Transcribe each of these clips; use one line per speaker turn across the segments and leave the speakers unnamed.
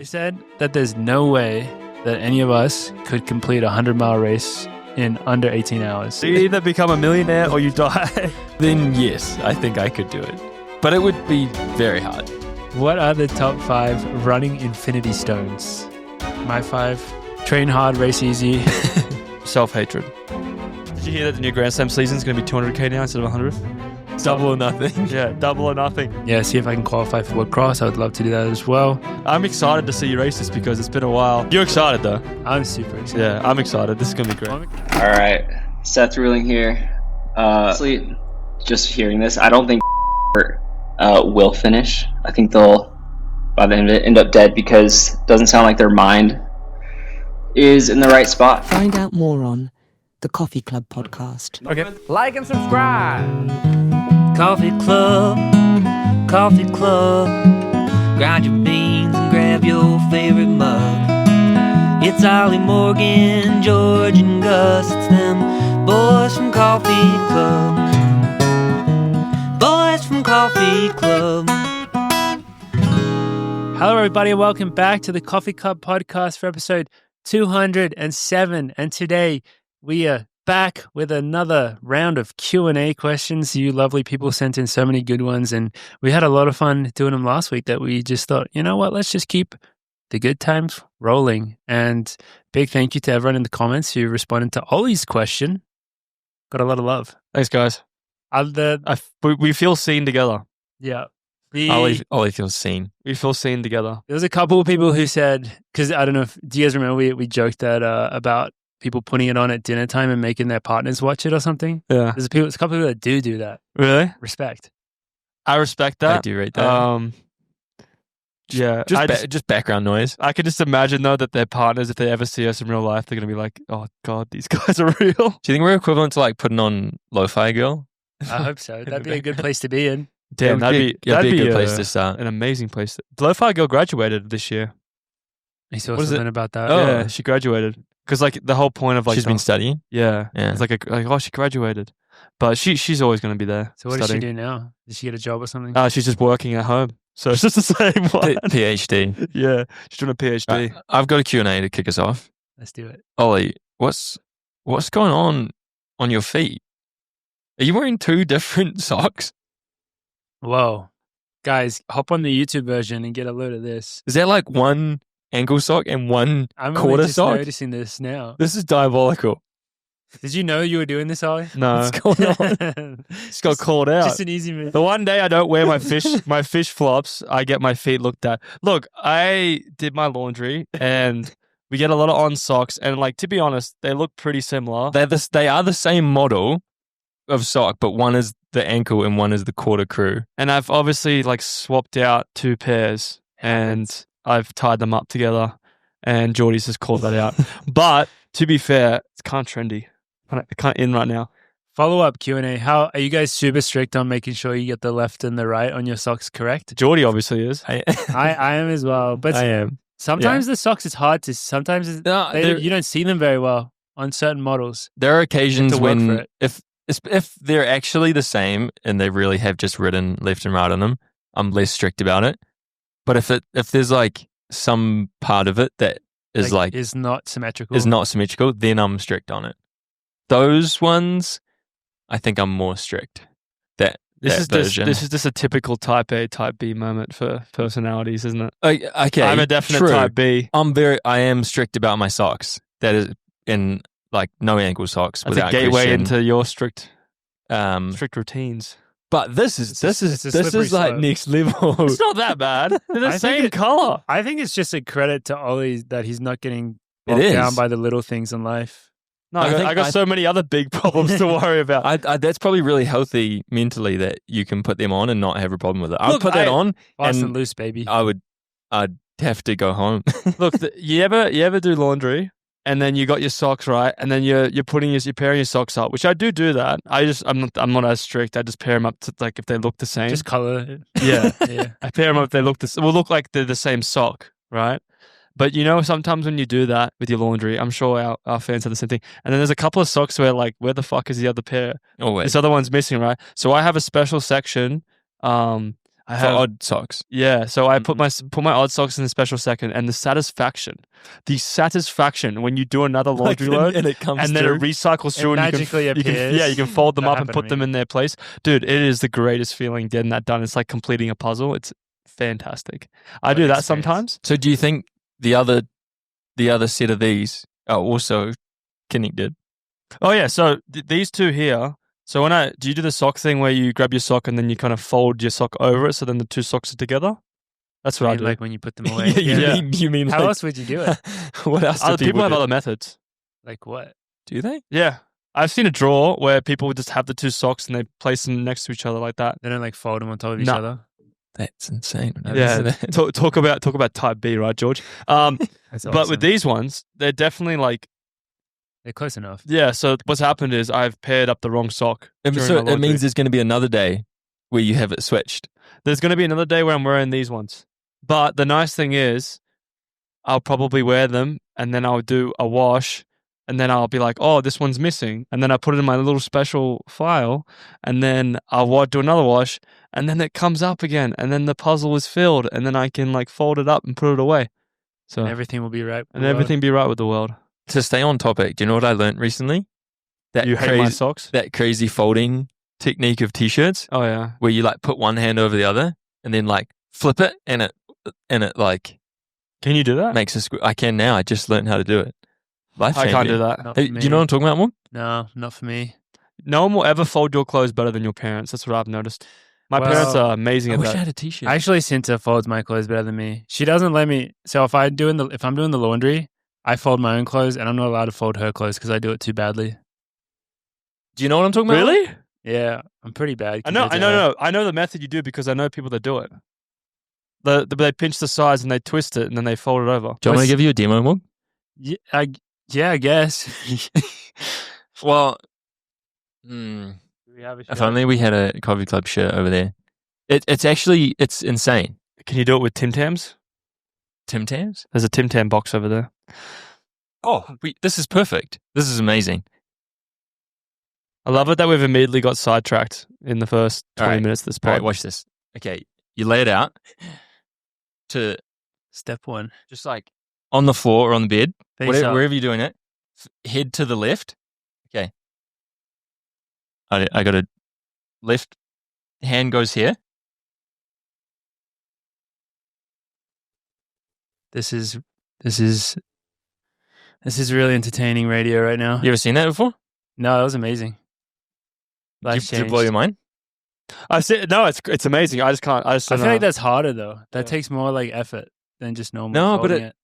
They said that there's no way that any of us could complete a 100-mile race in under 18 hours.
So you either become a millionaire or you die.
Then yes, I think I could do it. But it would be very hard.
What are the top 5 running infinity stones? My 5: train hard, race easy.
Self-hatred. Did you hear that the new Grand Slam season is going to be 200k now instead of 100?
Double or nothing.
Yeah, double or nothing.
Yeah, see if I can qualify for lacrosse. I would love to do that as well.
I'm excited to see you race this because it's been a while. You're excited though?
I'm super excited.
Yeah, I'm excited. This is going to be great.
All right, Seth Ruhling here. Honestly, just hearing this, I don't think will finish. I think they'll, by the end of it, end up dead because it doesn't sound like their mind is in the right spot.
Find out more on the Coffee Club podcast.
Okay.
Like and subscribe. Coffee Club, Coffee Club. Grind your beans and grab your favorite mug. It's Ollie, Morgan, George, and Gus. It's them boys from Coffee Club. Boys from Coffee Club.
Hello, everybody, and welcome back to the Coffee Club podcast for episode 207. And today we are back with another round of Q&A questions. You lovely people sent in so many good ones, and we had a lot of fun doing them last week that we just thought, you know what, let's just keep the good times rolling. And big thank you to everyone in the comments who responded to Ollie's question. Got a lot of love.
Thanks, guys. We feel seen together.
Yeah.
Ollie feels seen.
We feel seen together.
There was a couple of people who said, because I don't know if, do you guys remember we joked that about people putting it on at dinner time and making their partners watch it or something?
Yeah.
There's a couple of people that do that.
Really?
Respect.
I respect that.
I do rate that.
Yeah.
Just background noise.
I could just imagine though that their partners, if they ever see us in real life, they're going to be like, oh God, these guys are real.
Do you think we're equivalent to like putting on Lo-Fi Girl?
I hope so. That'd be a good place to be in.
Damn, that'd be
a good place to start.
An amazing place. Lo-Fi Girl graduated this year.
I saw something about that.
Oh. Yeah, she graduated. Because like the whole point of like
she's been studying.
Yeah,
yeah.
It's like oh, she graduated, but she's always going to be there.
So what
studying.
does she do now? Did she get a job or something?
She's just working at home. So it's just the same one.
PhD.
Yeah, she's doing a PhD.
I've got a Q&A to kick us off.
Let's do it.
Ollie, what's going on your feet? Are you wearing 2 different socks?
Whoa. Guys, hop on the YouTube version and get a load of this.
Is that like one ankle sock and one
I'm
quarter
just
sock?
noticing this now.
This is diabolical.
Did you know you were doing this, Ollie?
No.
What's going on?
Just got called out.
Just an easy move.
The one day I don't wear my fish flops, I get my feet looked at. Look, I did my laundry and we get a lot of on socks, and like, to be honest, they look pretty similar.
They are the same model of sock, but one is the ankle and one is the quarter crew. And
I've obviously like swapped out 2 pairs and I've tied them up together, and Geordie's just called that out. But to be fair, it's kind of trendy. I can't in right now.
Follow-up Q&A. How are you guys super strict on making sure you get the left and the right on your socks correct?
Geordie obviously is.
I am as well. But
I am.
Sometimes the socks is hard to. Sometimes you don't see them very well on certain models.
There are occasions when if they're actually the same and they really have just written left and right on them, I'm less strict about it. But if there's like some part of it that is
is not symmetrical,
then I'm strict on it. Those ones, I think I'm more strict. This
is just a typical type A, type B moment for personalities, isn't it?
Okay,
I'm a definite
true.
type B.
I am strict about my socks. That is in like no ankle socks.
That's
without
a gateway
question.
into your strict routines.
But this is like next level.
It's not that bad. They're the same color.
I think it's just a credit to Ollie that he's not getting
It
bogged
is.
down by the little things in life.
No, I got so many other big problems to worry about.
That's probably really healthy mentally that you can put them on and not have a problem with it. I'd put that on
Fast
and
and loose, baby.
I'd have to go home.
Look, you ever do laundry and then you got your socks right, and then you're pairing your socks up, which I do that. I'm not as strict. I just pair them up to like if they look the same.
Just color it.
Yeah,
Yeah.
I pair them up if they look like they're the same sock, right? But you know, sometimes when you do that with your laundry, I'm sure our fans have the same thing. And then there's a couple of socks where like, where the fuck is the other pair?
Always.
This other one's missing, right? So I have a special section I
For
have
odd socks.
Yeah, so I put my odd socks in the special second, and the satisfaction when you do another laundry load
and it comes
and then
through.
it recycles through, and
magically appears.
you can fold them
That
up and
happened
put
to
them
me.
in their place, dude. It is the greatest feeling getting that done. It's like completing a puzzle. It's fantastic. I do that
experience.
sometimes.
So do you think the other set of these are also connected?
Oh yeah, so these two here. So do you do the sock thing where you grab your sock and then you kind of fold your sock over it, so then the two socks are together? That's what I do.
Like when you put them away.
You mean
How
like,
else would you do it?
what else do
Other people have
do?
other methods.
Like what?
Do they?
Yeah. I've seen a drawer where people would just have the two socks and they place them next to each other like that.
They don't like fold them on top of each
No.
other.
That's insane. I've never
Yeah.
seen that.
Talk about type B, right, George?
That's
But
awesome.
with these ones, they're definitely like,
they're close enough.
yeah. So what's happened is I've paired up the wrong sock. during
So
my
it
laundry.
means there's going to be another day where you have it switched.
There's going to be another day where I'm wearing these ones. But the nice thing is, I'll probably wear them and then I'll do a wash and then I'll be like, oh, this one's missing. And then I put it in my little special file and then I'll do another wash and then it comes up again and then the puzzle is filled and then I can like fold it up and put it away. So
And everything will be right.
and everything be right with the world.
To stay on topic, do you know what I learned recently? That
You hate my socks?
that crazy folding technique of t-shirts
Oh, yeah.
where you like put one hand over the other and then like flip it and it like
Can you do that?
makes a I can now. I just learned how to do it. Life
I can't
changing.
do that.
Not
Hey,
for
do you know what
me.
I'm talking about, Morgan?
No, not for me.
No one will ever fold your clothes better than your parents. That's what I've noticed. My
Well,
parents are amazing
I
at
wish
that.
I had a t-shirt.
Actually, Cinta folds my clothes better than me. She doesn't let me. So if I'm doing the laundry, I fold my own clothes, and I'm not allowed to fold her clothes because I do it too badly.
Do you know what I'm talking about?
Really?
Yeah, I'm pretty bad.
I know,
compared to her.
no. I know the method you do because I know people that do it. They pinch the sides and they twist it and then they fold it over.
Do you want me to give you a demo, Morgan?
Yeah, I guess.
Well,
Do we have a
if
shirt?
only we had a coffee club shirt over there. It's insane.
Can you do it with Tim Tams?
Tim Tams?
There's a Tim Tam box over there.
Oh, this is perfect. This is amazing.
I love it that we've immediately got sidetracked in the first 20
All right.
minutes of this
All
pod.
right, watch this. Okay, you lay it out to
Step one.
just like on the floor or on the bed,
Face up.
wherever you're doing it. Head to the left. Okay. I got a left hand goes here.
This is really entertaining radio right now.
You ever seen that before?
No, that was amazing. Life
Did it blow your mind?
I said no, it's amazing. I just can't. I just
I
don't
feel
know.
like that's harder though. That
Yeah.
takes more like effort than just normal.
No, but
folding it.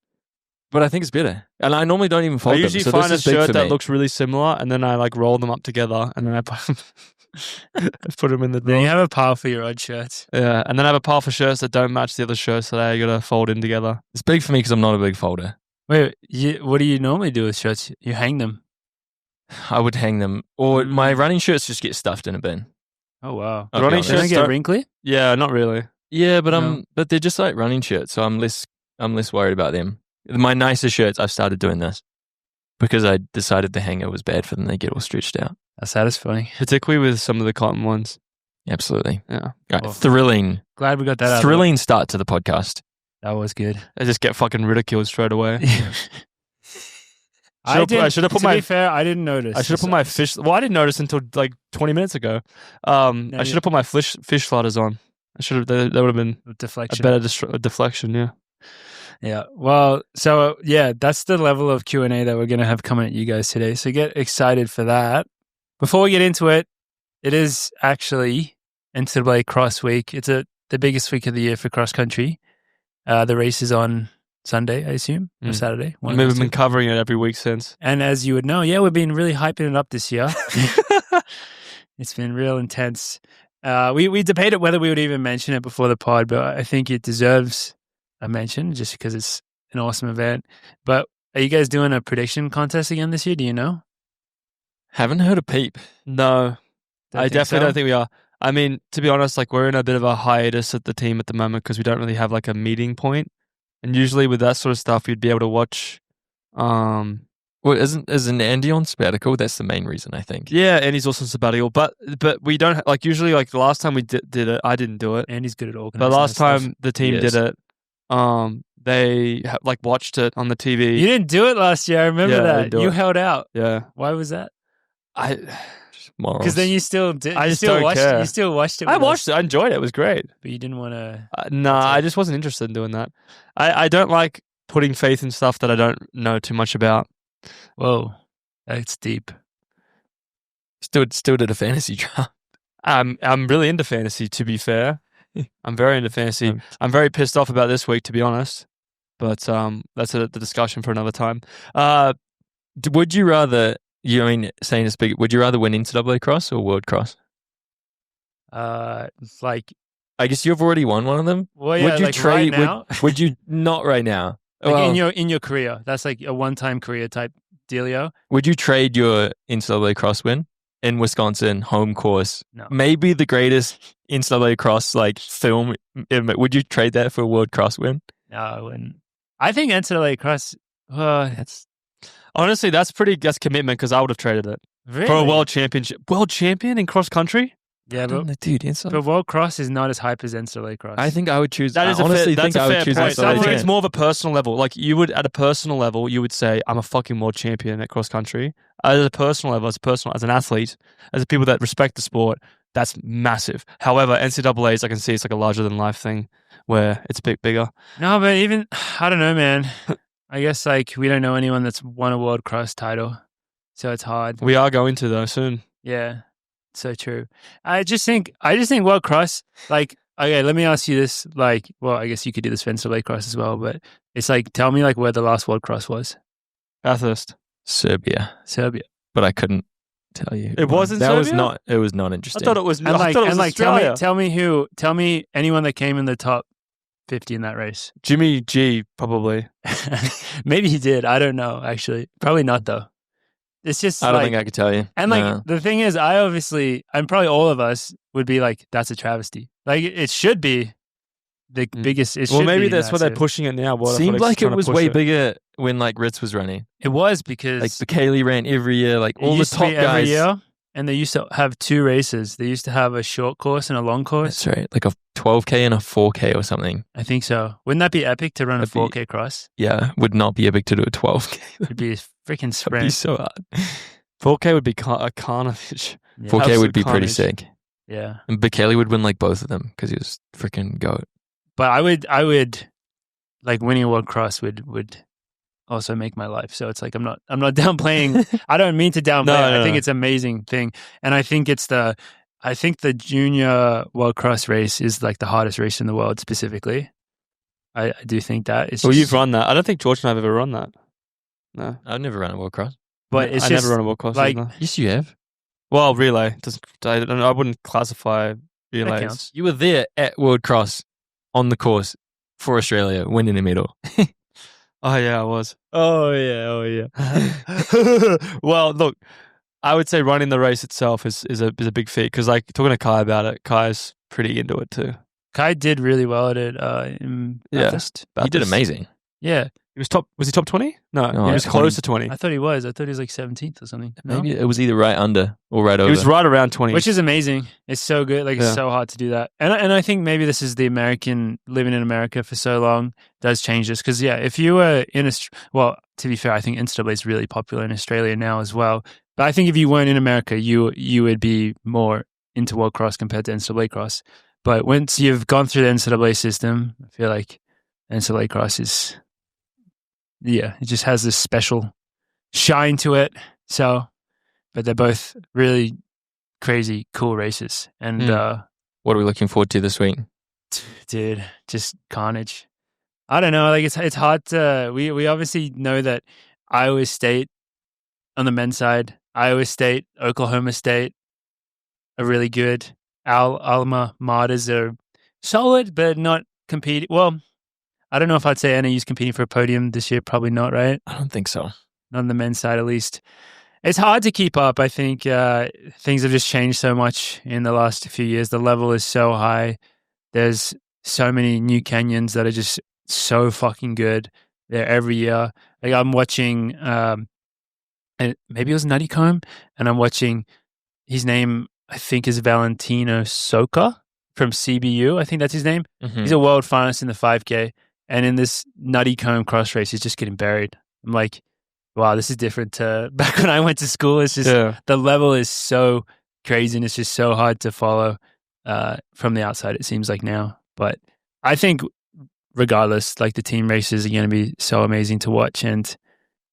But I think it's better. And I normally don't even
I
fold them.
usually
So
find a
this is big
shirt
for
that
me.
looks really similar, and then I like roll them up together, and then I put them in the
Then
drawer.
you have a pile for your odd shirts.
Yeah, and then I have a pile for shirts that don't match the other shirts that I gotta fold in together.
It's big for me because I'm not a big folder.
Wait, what do you normally do with shirts? You hang them.
I would hang them. Or
Mm.
my running shirts just get stuffed in a bin.
Oh wow.
I'll be
Running
honest.
They don't
shirts
get
don't-
wrinkly?
Yeah, not really.
Yeah, but
No.
but they're just like running shirts, so I'm less worried about them. My nicer shirts, I've started doing this because I decided the hanger was bad for them. They get all stretched out.
That's satisfying.
Particularly with some of the cotton ones.
Absolutely.
Yeah,
Right.
Oh.
Thrilling
Glad we got that out.
thrilling start to the podcast.
That was good.
I just get fucking ridiculed straight away.
I
should have put
to
my.
be fair, I didn't notice.
I should have put my fish. Well, I didn't notice until like 20 minutes ago. I should have put my fish flutters on. I should have. That would have been a
deflection.
better deflection. Yeah.
Yeah. Well, so yeah, that's the level of Q&A that we're going to have coming at you guys today. So get excited for that. Before we get into it, it is actually NCAA Cross Week. It's the biggest week of the year for cross country. The race is on Sunday, I assume, or Saturday. one of
We've
those
been
two.
covering it every week since.
And as you would know, yeah, we've been really hyping it up this year. It's been real intense. We debated whether we would even mention it before the pod, but I think it deserves a mention just because it's an awesome event. But are you guys doing a prediction contest again this year? Do you know?
Haven't heard a peep.
No,
Don't
I
think
definitely
so?
don't think we are. I mean, to be honest, like we're in a bit of a hiatus at the team at the moment because we don't really have like a meeting point. And usually with that sort of stuff, you'd be able to watch
Well, isn't Andy on sabbatical? That's the main reason, I think.
Yeah, and he's also sabbatical. But we don't like usually like the last time we did it, I didn't do it.
Andy's good at organizing.
But last
stuff.
time the team did it, they like watched it on the TV.
You didn't do it last year. I remember that. You held out.
Yeah.
Why was that?
Because
then you still did.
I just don't care.
You still watched it.
I watched it. I enjoyed it. It was great.
But you didn't want to.
I just wasn't interested in doing that. I don't like putting faith in stuff that I don't know too much about.
Whoa, that's deep.
Still did a fantasy draft.
I'm really into fantasy, to be fair. I'm very into fantasy. I'm very pissed off about this week, to be honest. But that's the discussion for another time.
Would you rather? Saying this big, would you rather win NCAA cross or world cross?
Like,
I guess you've already won one of them.
Well, yeah,
would you
like
trade?
right now?
Would you not right now?
Like in your career, that's like a one-time career type dealio.
Would you trade your NCAA cross win in Wisconsin, home course?
No.
Maybe the greatest NCAA cross like film. Would you trade that for a world cross win?
No, I wouldn't. I think NCAA cross. That's
honestly that's commitment because I would have traded it for a world championship. World champion in cross country.
Yeah, but
dude,
but world cross is not as hype as NCAA cross.
I think I would choose.
That is
honestly
that's
think
a
I would
fair
choose
point.
NCAA.
I think it's more of a personal level. Like you would, at a personal level, you would say, "I'm a fucking world champion at cross country." As a personal level, as an athlete, as a people that respect the sport, that's massive. However, NCAA's, I can see it's like a larger than life thing where it's a bit bigger.
No, but even I don't know, man. I guess like we don't know anyone that's won a world cross title, so it's hard.
We are going to though soon.
Yeah, so true. I just think world cross. Like, okay, let me ask you this. Like, well, I guess you could do this for NCAA cross as well, but it's like, tell me like where the last world cross was.
Bathurst,
Serbia, but I couldn't tell you.
It wasn't.
That
Serbia?
It was not interesting.
I thought it was.
Australia. Tell me anyone that came in the top 50 in that race.
Jimmy G, probably.
Maybe he did. I don't know, actually. Probably not, though. It's just
I don't think I could tell you.
And like the thing is, and probably all of us would be like, that's a travesty. Like it should be the biggest.
Well, maybe that's why they're pushing it now.
Seemed like it was way bigger when like Ritz was running.
It was because
like Bekele ran every year. Like all the top guys
every year, and they used to have two races. They used to have a short course and a long course.
That's right, like a 12K and a 4K or something.
I think so. Wouldn't that be epic to run a 4K cross?
Yeah, would not be epic to do a 12K.
It'd be a freaking sprint.
It'd be so hard.
4K would be a carnage.
Yeah. 4K would be pretty sick.
Yeah,
and Bekele would win like both of them because he was freaking goat.
But I would like winning a world cross would also make my life. So it's like I'm not downplaying. I don't mean to downplay.
No,
I think it's an amazing thing, and I think the junior world cross race is like the hardest race in the world specifically. I do think that. It's
you've run that. I don't think George and I have ever run that. No,
I've never run a world cross.
But it's
I
just
never run a world cross.
Like,
either.
Yes, you have.
Well, relay. I wouldn't classify relays.
You were there at World Cross on the course for Australia, winning a medal.
Oh yeah, I was.
Oh yeah.
Well, look, I would say running the race itself is a big feat because, like, talking to Kai about it, Kai's pretty into it too.
Kai did really well at it. In Bathurst.
He did amazing.
Yeah.
He was top. Was he top 20? No, he was
20.
close to 20.
I thought he was. I thought he was like 17th or something.
Maybe it was either right under or right over.
He was right around 20,
which is amazing. It's so good. Like it's so hard to do that. And I think maybe this is the American living in America for so long does change this because if you were in to be fair, I think NCAA is really popular in Australia now as well. But I think if you weren't in America, you would be more into World Cross compared to NCAA Cross. But once you've gone through the NCAA system, I feel like NCAA Cross is. Yeah, it just has this special shine to it. So, but they're both really crazy, cool races. And
what are we looking forward to this week?
Dude, just carnage. I don't know. Like it's hard to. We obviously know that Iowa State on the men's side, Iowa State, Oklahoma State are really good. Alma Maters are solid, but not competing. Well. I don't know if I'd say NAU's competing for a podium this year. Probably not, right?
I don't think so.
Not on the men's side, at least. It's hard to keep up. I think things have just changed so much in the last few years. The level is so high. There's so many new Kenyans that are just so fucking good. They're every year. Like I'm watching and maybe it was Nuttycombe, and I'm watching his name, I think, is Valentino Soka from CBU. I think that's his name.
Mm-hmm.
He's a world finalist in the 5K, and in this Nuttycombe cross race, he's just getting buried. I'm like, wow, this is different to back when I went to school. It's just the level is so crazy, and it's just so hard to follow from the outside, it seems like now. But I think regardless, like the team races are going to be so amazing to watch, and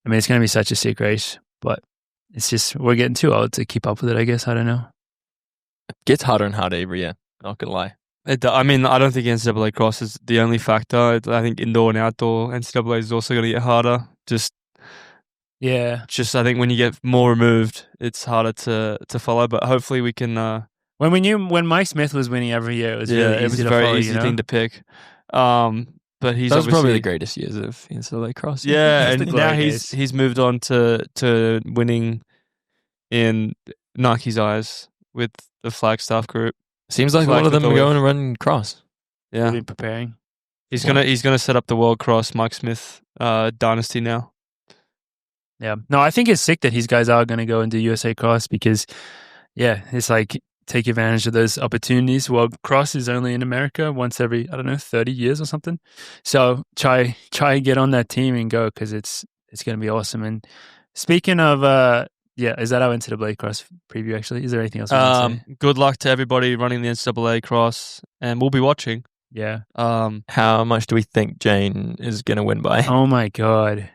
I mean, it's going to be such a sick race, but it's just, we're getting too old to keep up with it, I guess. I don't know.
It gets harder and harder every year. Not going to lie.
I mean, I don't think NCAA cross is the only factor. I think indoor and outdoor NCAA is also going to get harder. I think when you get more removed, it's harder to follow. But hopefully we can.
When Mike Smith was winning every year, it was really easy to
very
follow,
easy thing to pick. But he's
Those probably the greatest years of NCAA cross.
Yeah, and now he's moved on to winning in Nike's eyes with the Flagstaff group.
Seems like a lot of them are going to run cross.
Yeah,
been preparing.
He's gonna set up the world cross Mike Smith dynasty now.
Yeah, no, I think it's sick that these guys are going to go and do USA cross because, it's like take advantage of those opportunities. World cross is only in America once every 30 years or something. So try and get on that team and go because it's going to be awesome. And speaking of, is that our NCAA cross preview? Actually, is there anything else?
Good luck to everybody running the NCAA cross, and we'll be watching.
Yeah.
How much do we think Jane is going to win by?
Oh my god.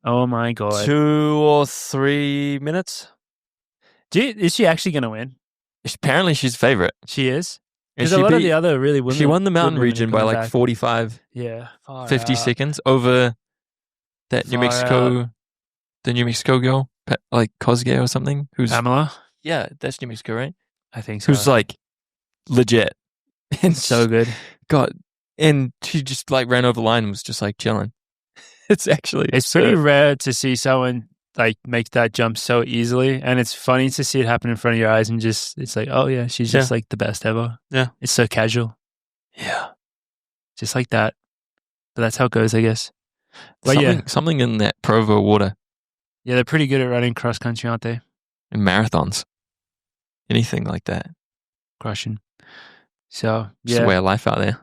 2 or 3 minutes.
Is she actually going to win?
Apparently, she's favorite.
She is. Because a lot of the other really women.
She won the mountain region by like 45, 50 seconds over that New Mexico, the New Mexico girl, like Cosgay or something. Who's
Pamela?
Yeah, that's New Mexico, right?
I think so.
Who's like legit and
so good.
God, and she just like ran over the line and was just like chilling. It's
pretty rare to see someone like make that jump so easily, and it's funny to see it happen in front of your eyes and just it's like, oh yeah, she's just like the best ever.
Yeah,
it's so casual.
Yeah,
just like that. But that's how it goes, I guess. But
something in that Provo water.
Yeah, they're pretty good at running cross country, aren't they?
In marathons, anything like that,
crushing. So
just a way of life out there.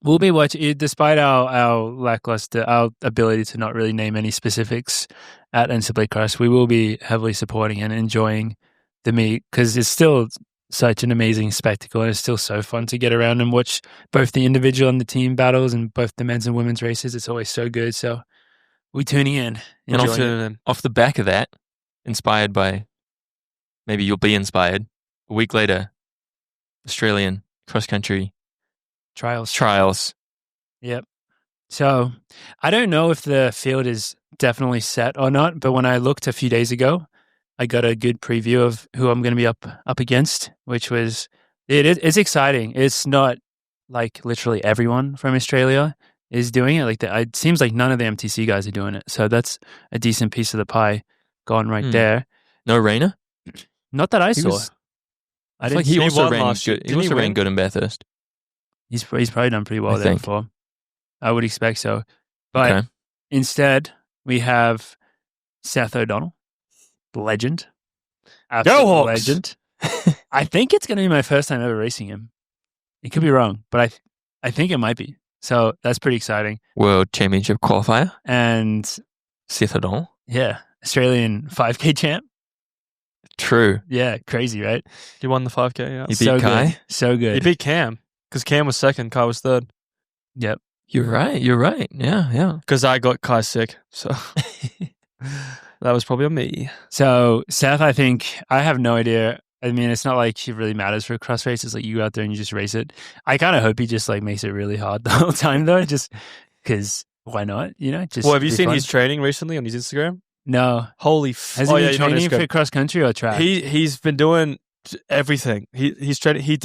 We'll be watching, despite our lackluster, our ability to not really name any specifics at NCAA Cross, we will be heavily supporting and enjoying the meet because it's still such an amazing spectacle and it's still so fun to get around and watch both the individual and the team battles and both the men's and women's races. It's always so good. So we're tuning in.
And off the back of that, inspired by, maybe you'll be inspired, a week later, Australian cross-country Trials.
Yep. So I don't know if the field is definitely set or not, but when I looked a few days ago, I got a good preview of who I'm going to be up against, which was, it's exciting. It's not like literally everyone from Australia is doing it. Like it seems like none of the MTC guys are doing it. So that's a decent piece of the pie gone right there.
No Rayner?
Not that I saw.
I didn't. He also ran good. He also ran good in Bathurst.
He's probably done pretty well there before. I would expect so. But instead, we have Seth O'Donnell, the legend.
Go Hawks!
Legend. I think it's going to be my first time ever racing him. It could be wrong, but I think it might be. So that's pretty exciting.
World Championship qualifier.
And
Seth O'Donnell.
Yeah. Australian 5K champ.
True.
Yeah. Crazy, right?
He won the 5K. Yeah.
He beat Kai.
Good. So good.
He beat Cam. Because Cam was second, Kai was third.
Yep.
You're right. Yeah.
Because I got Kai sick, so that was probably on me.
So Seth, I think, I have no idea. I mean, it's not like it really matters for a cross race. It's like you go out there and you just race it. I kind of hope he just like makes it really hard the whole time though, just because why not? You know, just.
Well, have you seen his training recently on his Instagram?
No.
Holy
Has he been training for cross country or track?
He's been doing everything. He's training. He's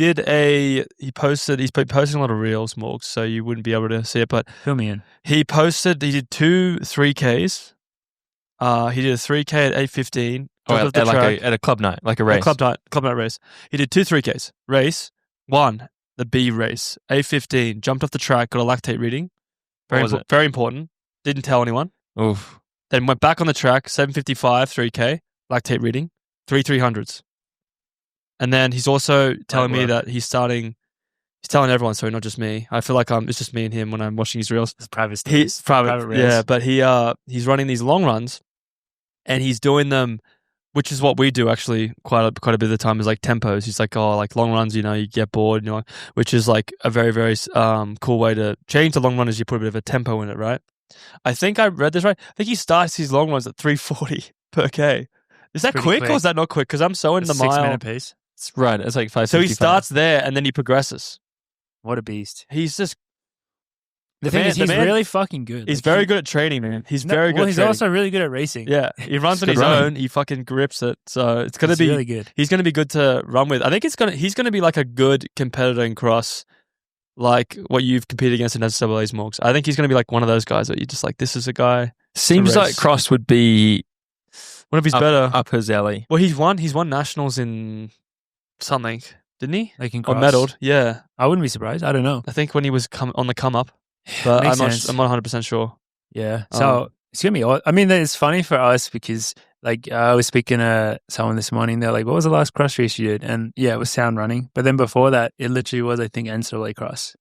posting a lot of reels, Morgs, so you wouldn't be able to see it. But
fill me in.
He did 2 3Ks. He did a 3K at 8:15.
At a club night, like a race.
Club night race. He did 2 3Ks. Race 1, the B race, 8:15. Jumped off the track, got a lactate reading. Very important. Didn't tell anyone.
Oof.
then went back on the track, 7:55, 3K, lactate reading, 300s. And then he's also telling me that he's telling everyone, sorry, not just me. I feel like it's just me and him when I'm watching his reels.
It's private reels.
Yeah, but he's running these long runs and he's doing them, which is what we do actually quite a bit of the time, is like tempos. He's like, oh, like long runs, you get bored, which is like a very, very cool way to change the long run is you put a bit of a tempo in it, right? I think I read this right. I think he starts his long runs at 340 per K. Is that quick or is that not quick? Because I'm so into the mile.
6-minute pace.
It's right. It's like 5:55.
So he starts there and then he progresses.
What a beast.
He's just...
The thing is, he's really fucking good.
He's very good at training, man. He's very good at
he's
training.
also really good at racing.
Yeah. He runs on his own. He fucking grips it. So it's going to be...
really good.
He's going to be good to run with. I think he's going to be like a good competitor in cross, like what you've competed against in NCAA's Morgs. I think he's going to be like one of those guys that you're just like, this is a guy.
Seems like cross would be
one of his better
up his alley.
Well, he's won nationals in something, didn't he?
Like in
or
cross.
medaled. Yeah,
I wouldn't be surprised. I don't know.
I think when he was on the come up, but I'm not 100% sure.
Yeah, so it's gonna be. I mean, it's funny for us because like I was speaking to someone this morning. They're like, "What was the last cross race you did?" And yeah, it was sound running. But then before that, it literally was, I think, NCAA cross.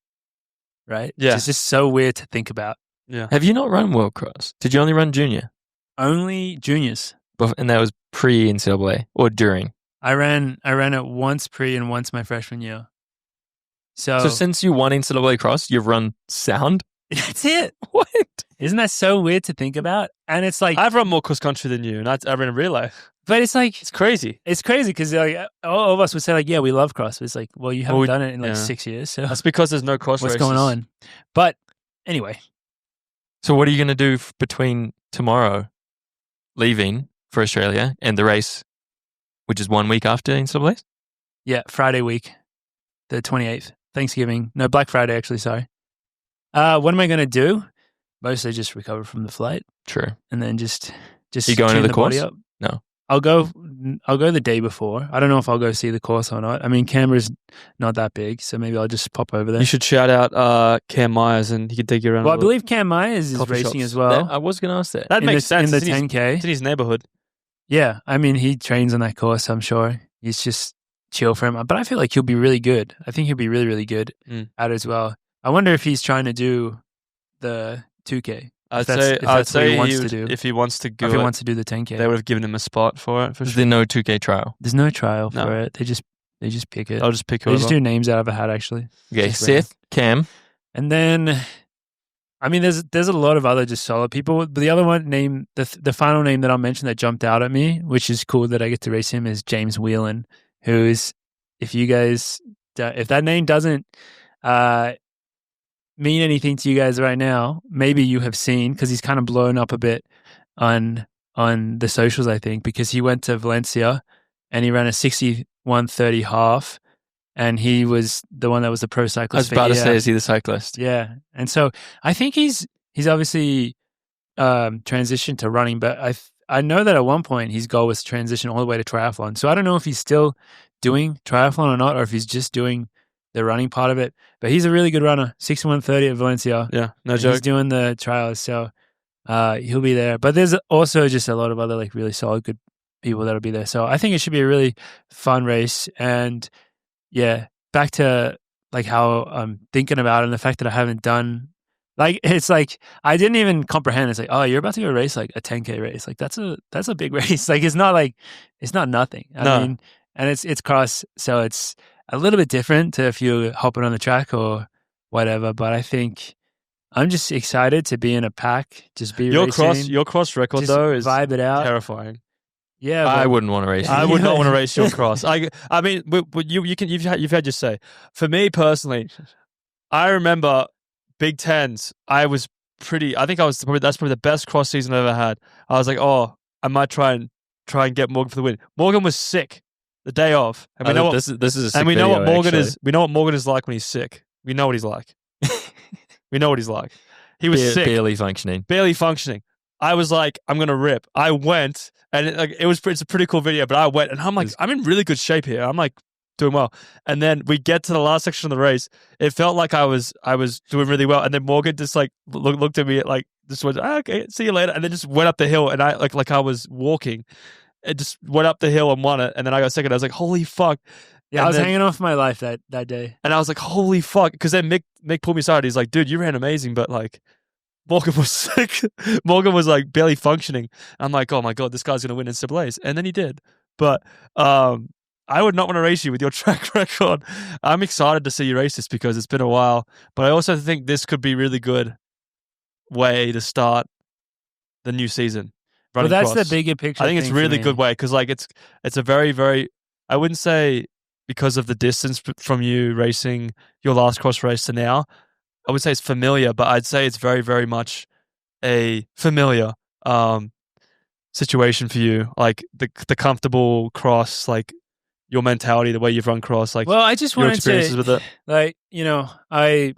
Right?
Yeah,
it's just so weird to think about.
Yeah.
Have you not run World Cross? Did you only run junior?
Only juniors.
And that was pre-NCAA or during?
I ran it once pre and once my freshman year. So
since you won NCAA cross, you've run sound?
That's it.
What?
Isn't that so weird to think about? And it's like...
I've run more cross country than you, and I ran a relay.
But it's like...
It's crazy.
It's crazy because like, all of us would say like, yeah, we love cross. But it's like, well, you haven't done it in like 6 years. So
that's because there's no cross
what's
races.
going on? But anyway.
So what are you going to do between tomorrow leaving for Australia and the race, which is 1 week after NCAA?
Yeah, Friday week, the 28th. Thanksgiving. No, Black Friday, actually, sorry. What am I going to do? Mostly just recover from the flight.
True.
And then just
you going to the course?
Up.
No.
I'll go the day before. I don't know if I'll go see the course or not. I mean, Canberra's not that big, so maybe I'll just pop over there.
You should shout out Cam Myers and he can take you around.
Well, I believe Cam Myers is racing as well.
I was going to ask that.
That makes sense.
In the 10K.
It's in his neighborhood.
Yeah. I mean, he trains on that course, I'm sure. He's just chill for him. But I feel like he'll be really good. I think he'll be really, really good at it as well. I wonder if he's trying to do the 2K.
I'd say
what he wants to do.
If he wants to go,
if he wants to do the 10K,
they would have given him a spot for it. For
There's no 2K trial.
There's no trial for it. They just pick it.
I'll just pick it.
They just do names out of a hat, actually.
Okay, Seth, Cam,
and then I mean, there's a lot of other just solid people. But the other one name, the final name that I'll mention that jumped out at me, which is cool that I get to race him, is James Whelan, who's if that name doesn't mean anything to you guys right now, maybe you have seen, because he's kind of blown up a bit on the socials, I think, because he went to Valencia and he ran a 61:30 half, and he was the one that was the pro cyclist.
I was about to say, is he the cyclist?
Yeah. And so I think he's obviously transitioned to running, but I know that at one point his goal was to transition all the way to triathlon. So I don't know if he's still doing triathlon or not, or if he's just doing the running part of it. But he's a really good runner, 61:30 at Valencia.
Yeah, no joke.
He's doing the trials, so he'll be there. But there's also just a lot of other like really solid, good people that'll be there. So I think it should be a really fun race. And yeah, back to like how I'm thinking about it and the fact that I haven't done, like, it's like I didn't even comprehend. It's like, oh, you're about to go race like a 10K race. Like that's a big race. Like it's not nothing. I mean, and it's cross, so it's a little bit different to if you're hopping on the track or whatever. But I think I'm just excited to be in a pack, just be racing.
Your cross record though is
vibe it out.
Terrifying.
Yeah,
I wouldn't want to race.
I would not want to race your cross. I mean, you've had your say. For me personally, I remember Big Tens. I think that's probably the best cross season I've ever had. I was like, oh, I might try and get Morgan for the win. Morgan was sick the day of, and we know
this is a sick
and we know
video,
what Morgan
actually.
is. We know what Morgan is like when he's sick. We know what he's like. We know what he's like. He was sick,
barely functioning.
I was like, I'm gonna rip. I went, and it's a pretty cool video. But I went, and I'm like, I'm in really good shape here. I'm like doing well. And then we get to the last section of the race. It felt like I was doing really well. And then Morgan just like looked at me like just went, okay, see you later. And then just went up the hill. And I like I was walking. It just went up the hill and won it. And then I got second. I was like, holy fuck.
Yeah,
and
I was hanging off my life that day.
And I was like, holy fuck. Because then Mick pulled me aside. He's like, dude, you ran amazing, but like, Morgan was sick. Morgan was like barely functioning. I'm like, oh my God, this guy's going to win NCAAs. And then he did. But I would not want to race you with your track record. I'm excited to see you race this because it's been a while. But I also think this could be really good way to start the new season.
Well, that's
cross.
the bigger picture.
I think it's a really good way because like it's a very, very, I wouldn't say because of the distance from you racing your last cross race to now, I would say it's familiar, but I'd say it's very, very much a familiar situation for you. Like the comfortable cross, like your mentality, the way you've run cross, like
well, I just
your
wanted
experiences
to,
with it.
like, you know, I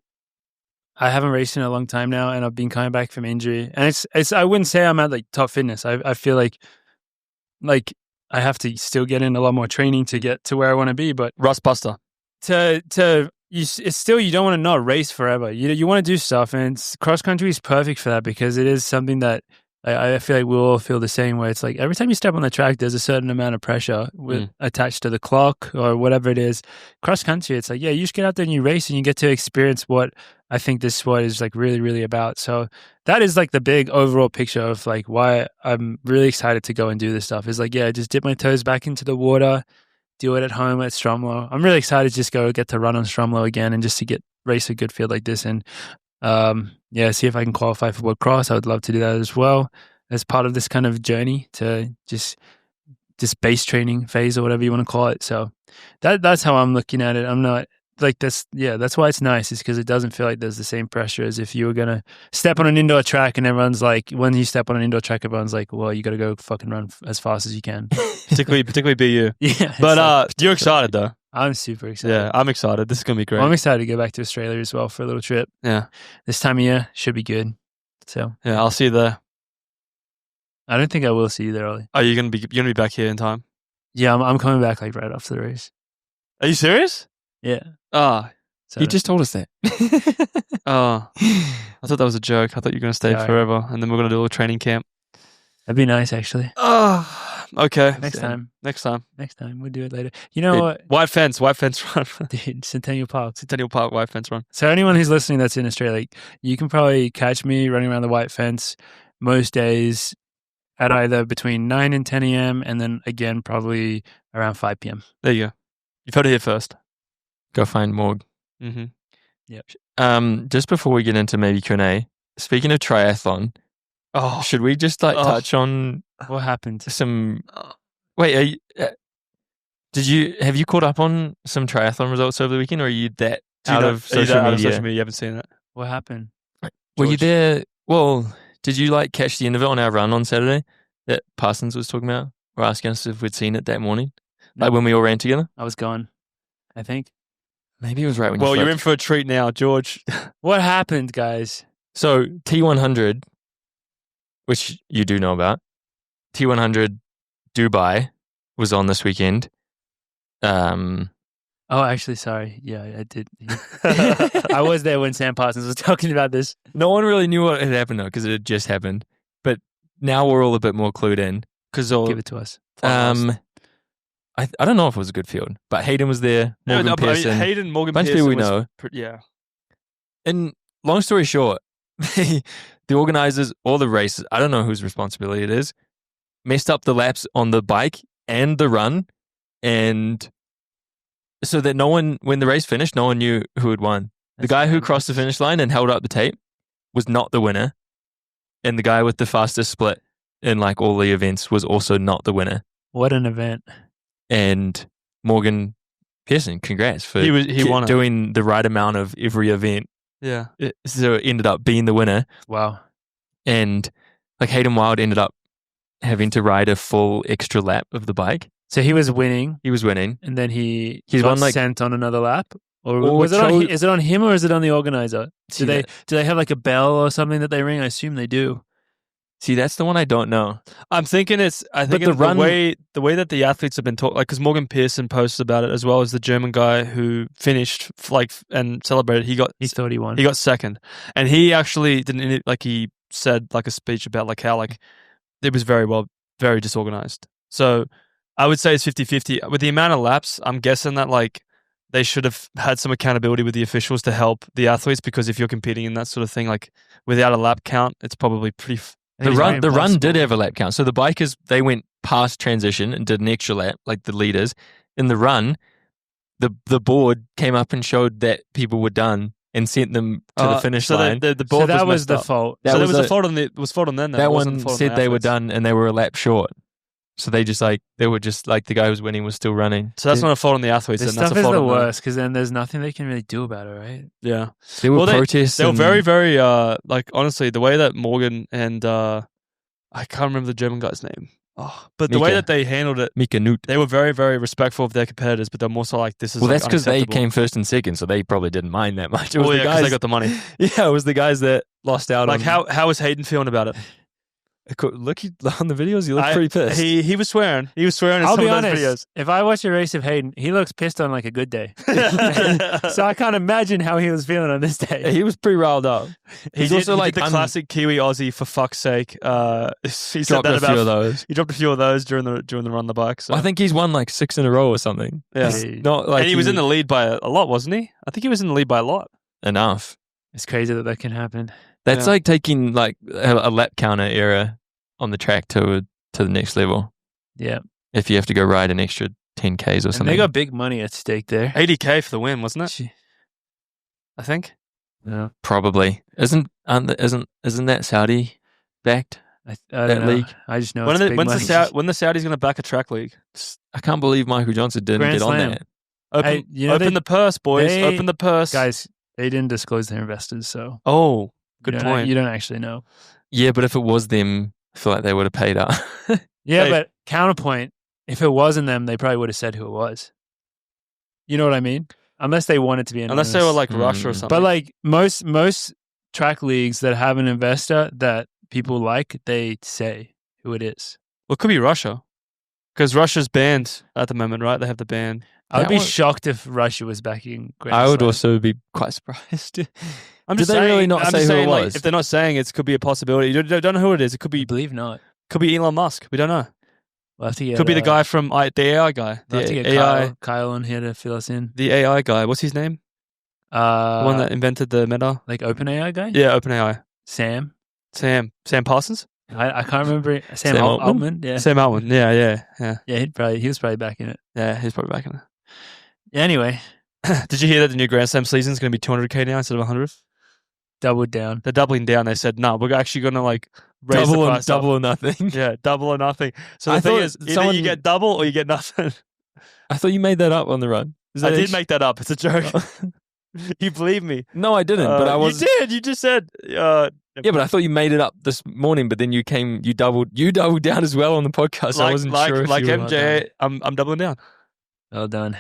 haven't raced in a long time now, and I've been coming back from injury, and it's I wouldn't say I'm at like top fitness. I feel like I have to still get in a lot more training to get to where I want to be, but
Rust buster.
It's still, you don't want to not race forever. You want to do stuff, and cross country is perfect for that because it is something that I feel like we all feel the same way. It's like every time you step on the track, there's a certain amount of pressure attached to the clock or whatever it is. Cross country, it's like, yeah, you just get out there and you race and you get to experience what I think this sport is like really, really about. So that is like the big overall picture of like why I'm really excited to go and do this stuff is like, yeah, just dip my toes back into the water, do it at home at Stromlo. I'm really excited to just get to run on Stromlo again and just to race a good field like this. And yeah, see if I can qualify for World Cross. I would love to do that as well as part of this kind of journey to just base training phase or whatever you want to call it. So that's how I'm looking at it. I'm not like this. Yeah, that's why it's nice, is because it doesn't feel like there's the same pressure as if you were going to step on an indoor track and everyone's like, when you step on an indoor track, everyone's like, well, you got to go fucking run as fast as you can.
particularly be you.
Yeah.
But you're excited though.
I'm super excited.
Yeah, I'm excited. This is going to be great.
I'm excited to go back to Australia as well for a little trip.
Yeah.
This time of year should be good. So
yeah, I'll see you there.
I don't think I will see you there, Ollie.
Are you going to be back here in time?
Yeah, I'm coming back like right after the race.
Are you serious?
Yeah.
Ah,
So
You just told us that.
oh, I thought that was a joke. I thought you were going to stay
Yeah.
forever, and then we're going to do a little training camp.
that'd be nice, actually.
Oh, okay.
Next time we'll do it later. You know what,
White fence run.
dude? Centennial Park.
Centennial Park white fence run.
So anyone who's listening that's in Australia, you can probably catch me running around the white fence most days at either between 9 and 10 a.m. and then again probably around 5 p.m.
There you go. You've heard it here first.
Go find Morg.
Mm-hmm.
Yep.
Just before we get into maybe Q&A, speaking of triathlon,
Oh,
should we just touch on
What happened?
some? Wait, have you caught up on some triathlon results over the weekend, or are you that out of social media?
You haven't seen it.
What happened?
Were you
George?
there? Well, did you catch the end of it on our run on Saturday that Parsons was talking about, or asking us if we'd seen it that morning, like when we all ran together?
I was gone, I think.
Maybe it was right when
Well,
you
you're in for a treat now, George.
What happened, guys?
So T100, which you do know about, T100 Dubai was on this weekend.
Oh, actually, sorry. Yeah, I did. I was there when Sam Parsons was talking about this.
No one really knew what had happened though, because it had just happened. But now we're all a bit more clued in.
Give it to us.
I don't know if it was a good field, but Hayden was there. Morgan Pearson,
Hayden, Morgan
bunch of
Pearson
people we know.
Yeah.
And long story short, the organizers, all the races, I don't know whose responsibility it is, messed up the laps on the bike and the run, and so that no one, when the race finished, no one knew who had won. The guy who crossed the finish line and held up the tape was not the winner, and the guy with the fastest split in all the events was also not the winner.
What an event.
And Morgan Pearson, congrats for
He won it.
doing the right amount of every event.
Yeah.
So it ended up being the winner.
Wow.
And Hayden Wild ended up having to ride a full extra lap of the bike.
So he was winning,
He was winning.
and then he's
won,
sent on another lap? Or
Or
was it on,
chose-
is it on him or is it on the organizer?
See
Do they have a bell or something that they ring? I assume they do.
See, that's the one I don't know.
I'm thinking the way that the athletes have been taught, because Morgan Pearson posted about it, as well as the German guy who finished and celebrated.
He thought he won.
He got second, and he actually didn't he said like a speech about like how like it was very disorganized. So I would say it's 50-50. With the amount of laps, I'm guessing that like they should have had some accountability with the officials to help the athletes, because if you're competing in that sort of thing, like without a lap count, it's probably pretty.
The run did have a lap count. So the bikers, they went past transition and did an extra lap, like the leaders. In the run, the board came up and showed that people were done and sent them to the finish line.
The board
so that was
messed
the
up.
fault.
So there was a fault on them.
That one said they were done and they were a lap short. So they were just like the guy who was winning was still running.
So that's not a fault on the athletes.
This
then.
stuff
That's a
is
fault
the
on
worst, because then there's nothing they can really do about it, right?
Yeah.
There were protests.
They were very, very, like, honestly, the way that Morgan and, I can't remember the German guy's name. Oh, but the way that they handled it,
Mika Nut.
they were very, very respectful of their competitors, but they're more so like, this is
Well,
like,
that's because they
unacceptable.
came first and second, so they probably didn't mind that much. It was
Oh,
the
yeah, because
guys
they got the money.
Yeah, it was the guys that lost out
Like,
on.
how was Hayden feeling about it?
Look on the videos, you look pretty pissed.
He was swearing. He was swearing in
I'll
some
be
of those
honest.
videos.
If I watch a race of Hayden, he looks pissed on like a good day. So I can't imagine how he was feeling on this day.
He was pretty riled up.
He did the classic Kiwi Aussie, for fuck's sake. He said
dropped
that
a few of those.
He dropped a few of those during the run the bike. So.
I think he's won like 6 in a row or something.
Yeah.
It's not like
and he was in the lead by a lot, wasn't he? I think he was in the lead by a lot.
enough.
It's crazy that can happen.
That's like taking like a lap counter era on the track to the next level.
Yeah.
If you have to go ride an extra 10Ks or
And
something.
they got big money at stake there.
80K for the win, wasn't it?
Gee.
I think.
No.
Probably. Isn't that Saudi backed?
I
That
don't know.
league?
I just know
When
it's big
the
money.
Saudis going to back a track league?
I can't believe Michael Johnson didn't
Grand
get on
Slam.
that.
Open,
Hey, you know,
open the purse, boys.
they-
Open the purse.
Guys, they didn't disclose their investors, so
Oh, good
you
point.
You don't actually know.
Yeah, but if it was them, I feel like they would have paid up.
Yeah,
Hey.
but counterpoint, if it wasn't them, they probably would have said who it was. You know what I mean? Unless they wanted to be anonymous.
Unless they were like Russia or something.
But like most track leagues that have an investor that people like, they say who it is.
Well, it could be Russia. Because Russia's banned at the moment, right? They have the ban.
I would
That
be
one-
shocked if Russia was backing Grand
I would
Slam.
also be quite surprised.
I'm
Did
just
they
saying,
really not
I'm
say
just
who it
saying, like,
was?
if they're not saying it could be a possibility. You don't know who it is. It could
I
be
believe not.
Elon Musk. We don't know.
We'll have to get,
Could be the guy from the AI guy.
We'll have to
The
get
AI.
Kyle on here to fill us in.
The AI guy. What's his name? The one that invented the Meta.
like OpenAI guy?
Yeah, OpenAI.
Sam
Parsons.
I can't remember. Sam
Altman?
Altman. Yeah.
Sam Altman. Yeah.
Yeah, he was probably back in it.
Yeah, he's probably back in
Anyway,
it. Did you hear that the new Grand Slam season is going to be 200K now instead of 100?
doubled down.
They're doubling down. They said, no, we're actually going to like raise the price up.
double or nothing.
Yeah, double or nothing. So the
I
thing
thought
is, either
someone-
you get double or you get nothing.
I thought you made that up on the run. Is
I
that
did make that up. It's a joke. You believe me?
No, I didn't. But I was.
You did. You just said.
Yeah, but I thought you made it up this morning. But then you doubled down as well on the podcast. I wasn't sure. If
like
you were-
MJ. I'm doubling down.
Well done.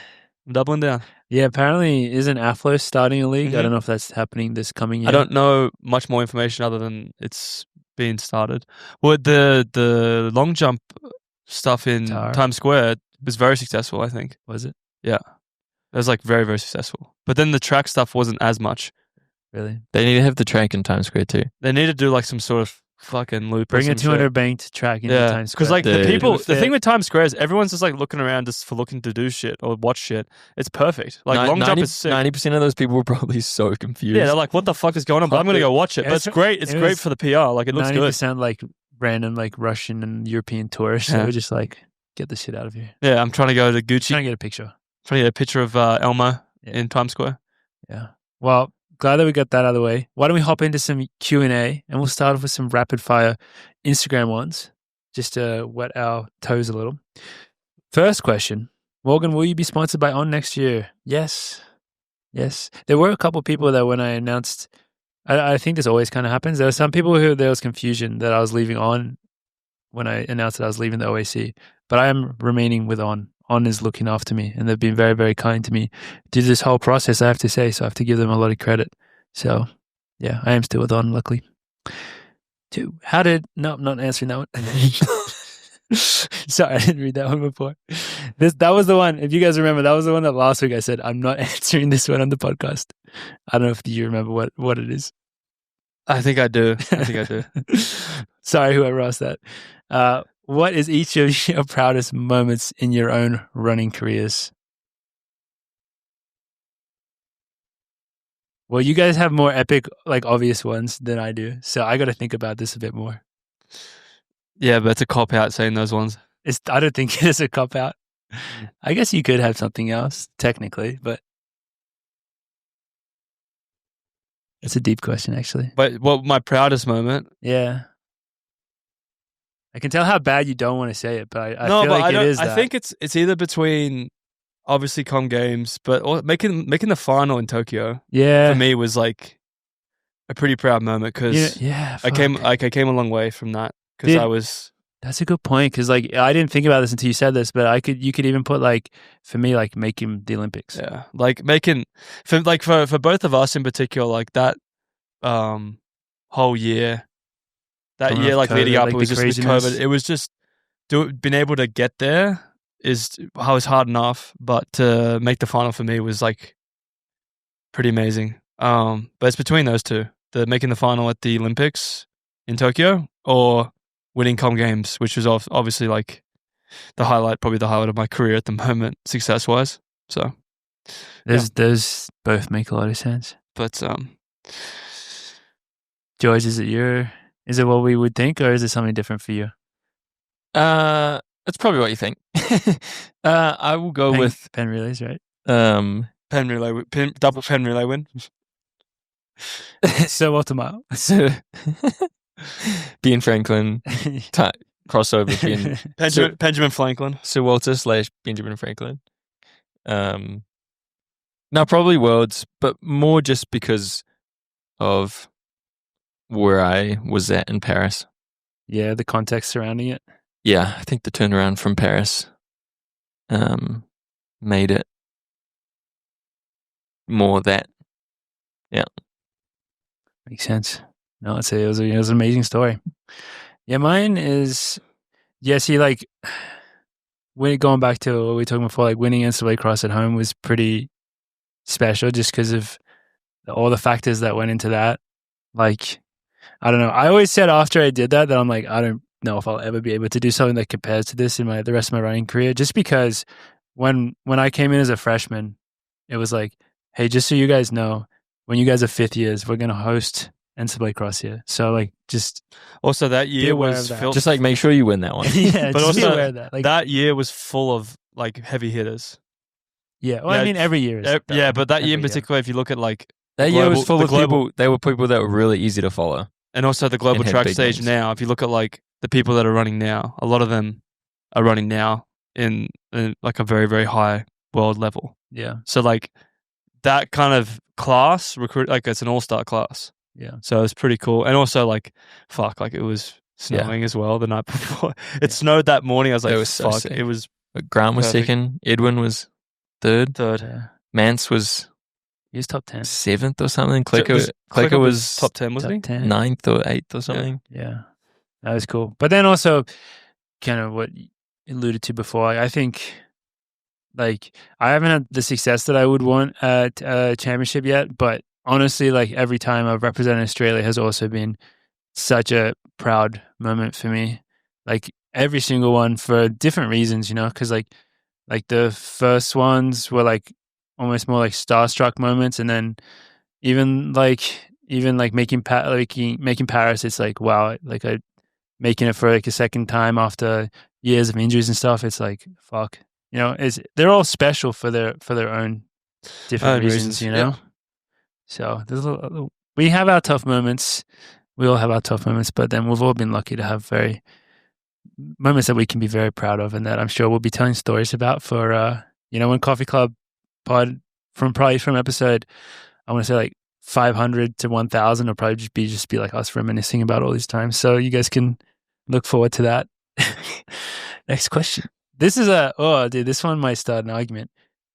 I'm doubling down.
Yeah, apparently isn't Athlos starting a league?
Mhm.
I don't know if that's happening this coming year.
I don't know much more information other than it's being started. Well, the long jump stuff in
Tara.
Times Square was very successful. I think
Was it?
it was like very, very successful. But then the track stuff wasn't as much.
Really?
They need to have the track in Times Square too.
They need to do like some sort of fucking loop.
Bring
or
a
some
200
shit.
banked track into
Yeah,
Times Square.
because like the
Dude.
people,
It would
the
fit.
thing with Times Square is everyone's just like looking around just for looking to do shit or watch shit. It's perfect. Like long jump is sick.
90% of those people were probably so confused.
Yeah, they're like, what the fuck is going on? But I'm gonna go watch it.
Yeah,
But it's
it's-
great. It's
it
great
was
for the PR. Like it looks good.
90% like random like Russian and European tourists.
Yeah.
So we're just like, get the shit out of here.
Yeah, I'm trying to go to Gucci.
Trying to get a picture.
Trying to get a picture of Elmo
Yeah.
in Times Square.
Yeah. Well, glad that we got that out of the way. Why don't we hop into some Q&A and we'll start off with some rapid fire Instagram ones just to wet our toes a little. First question. Morgan, will you be sponsored by On next year? Yes. Yes. There were a couple people that when I announced, I think this always kind of happens. There were some people who there was confusion that I was leaving On when I announced that I was leaving the OAC, but I am remaining with On. On is looking after me and they've been very, very kind to me through this whole process, I have to say. So I have to give them a lot of credit. So yeah, I am still with On, luckily. I'm not answering that one. Sorry, I didn't read that one before. That was the one, if you guys remember, that was the one that last week I said, I'm not answering this one on the podcast. I don't know if you remember what it is.
I think I do.
Sorry, whoever asked that. What is each of your proudest moments in your own running careers? Well, you guys have more epic, like obvious ones than I do, so I got to think about this a bit more.
Yeah, but it's a cop out saying those ones.
I don't think it is a cop out. I guess you could have something else technically, but it's a deep question, actually.
But my proudest moment?
Yeah. I can tell how bad you don't want to say it, but I feel like it is that.
I think it's either between obviously Com Games, but making the final in Tokyo.
Yeah.
For me was like a pretty proud moment because I came a long way from that because I was.
That's a good point because like I didn't think about this until you said this, but you could even put like for me like making the Olympics.
Yeah, like making for both of us in particular, like that whole year. That year, like COVID, leading up, like it was just with COVID. It was just being able to get there was hard enough, but to make the final for me was like pretty amazing. But it's between those two: making the final at the Olympics in Tokyo or winning Com Games, which was obviously like probably the highlight of my career at the moment, success wise. So
those both make a lot of sense.
But
George, is it what we would think, or is it something different for you?
It's probably what you think. I will go with
pen relays, right?
Pen relay, double pen relay win.
So optimal.
So Ben Franklin crossover.
Benjamin Franklin.
Sir Walter / Benjamin Franklin. No, probably Worlds, but more just because of where I was at in Paris.
Yeah, the context surrounding it.
Yeah, I think the turnaround from Paris made it more that. Yeah.
Makes sense. No, I'd say it was an amazing story. Yeah, mine is, see, like, going back to what we were talking before, like winning NCAA cross at home was pretty special just because of all the factors that went into that. Like, I don't know. I always said after I did that I'm like, I don't know if I'll ever be able to do something that compares to this in the rest of my running career. Just because when I came in as a freshman, it was like, hey, just so you guys know, when you guys are fifth years, we're going to host NCAA cross here. So like, just
also that year was
just like make sure you win that one.
Yeah,
but also
be aware of that. Like,
that year was full of like heavy hitters.
Yeah, well, I mean every year is.
Yeah, but that year in particular, if you look at like
that year was full of people. They were people that were really easy to follow.
And also the global track stage now, if you look at like the people that are running now, a lot of them are running now in like a very, very high world level.
Yeah.
So like that kind of class, like it's an all-star class.
Yeah.
So it's pretty cool. And also like, it was snowing as well the night before. It snowed that morning. I was like, it was fuck. So it was.
Grant was second. Edwin was third.
Yeah.
Mance was...
He was top 10.
7th or something. Clicker was
top 10, wasn't he?
10.
9th or 8th or something.
Yeah. That was cool. But then also, kind of what you alluded to before, I think, like, I haven't had the success that I would want at a championship yet, but honestly, like, every time I've represented Australia has also been such a proud moment for me. Like, every single one for different reasons, because, like the first ones were, like, almost more like starstruck moments, and then even making Paris, it's like, wow, like making it for like a second time after years of injuries and stuff. It's like, fuck, they're all special for their own different reasons, Yeah. So we have our tough moments. We all have our tough moments, but then we've all been lucky to have moments that we can be very proud of, and that I'm sure we'll be telling stories about for when Coffee Club pod from episode, I want to say like 500 to 1,000 will probably just be like us reminiscing about all these times. So you guys can look forward to that. Next question. This is this one might start an argument.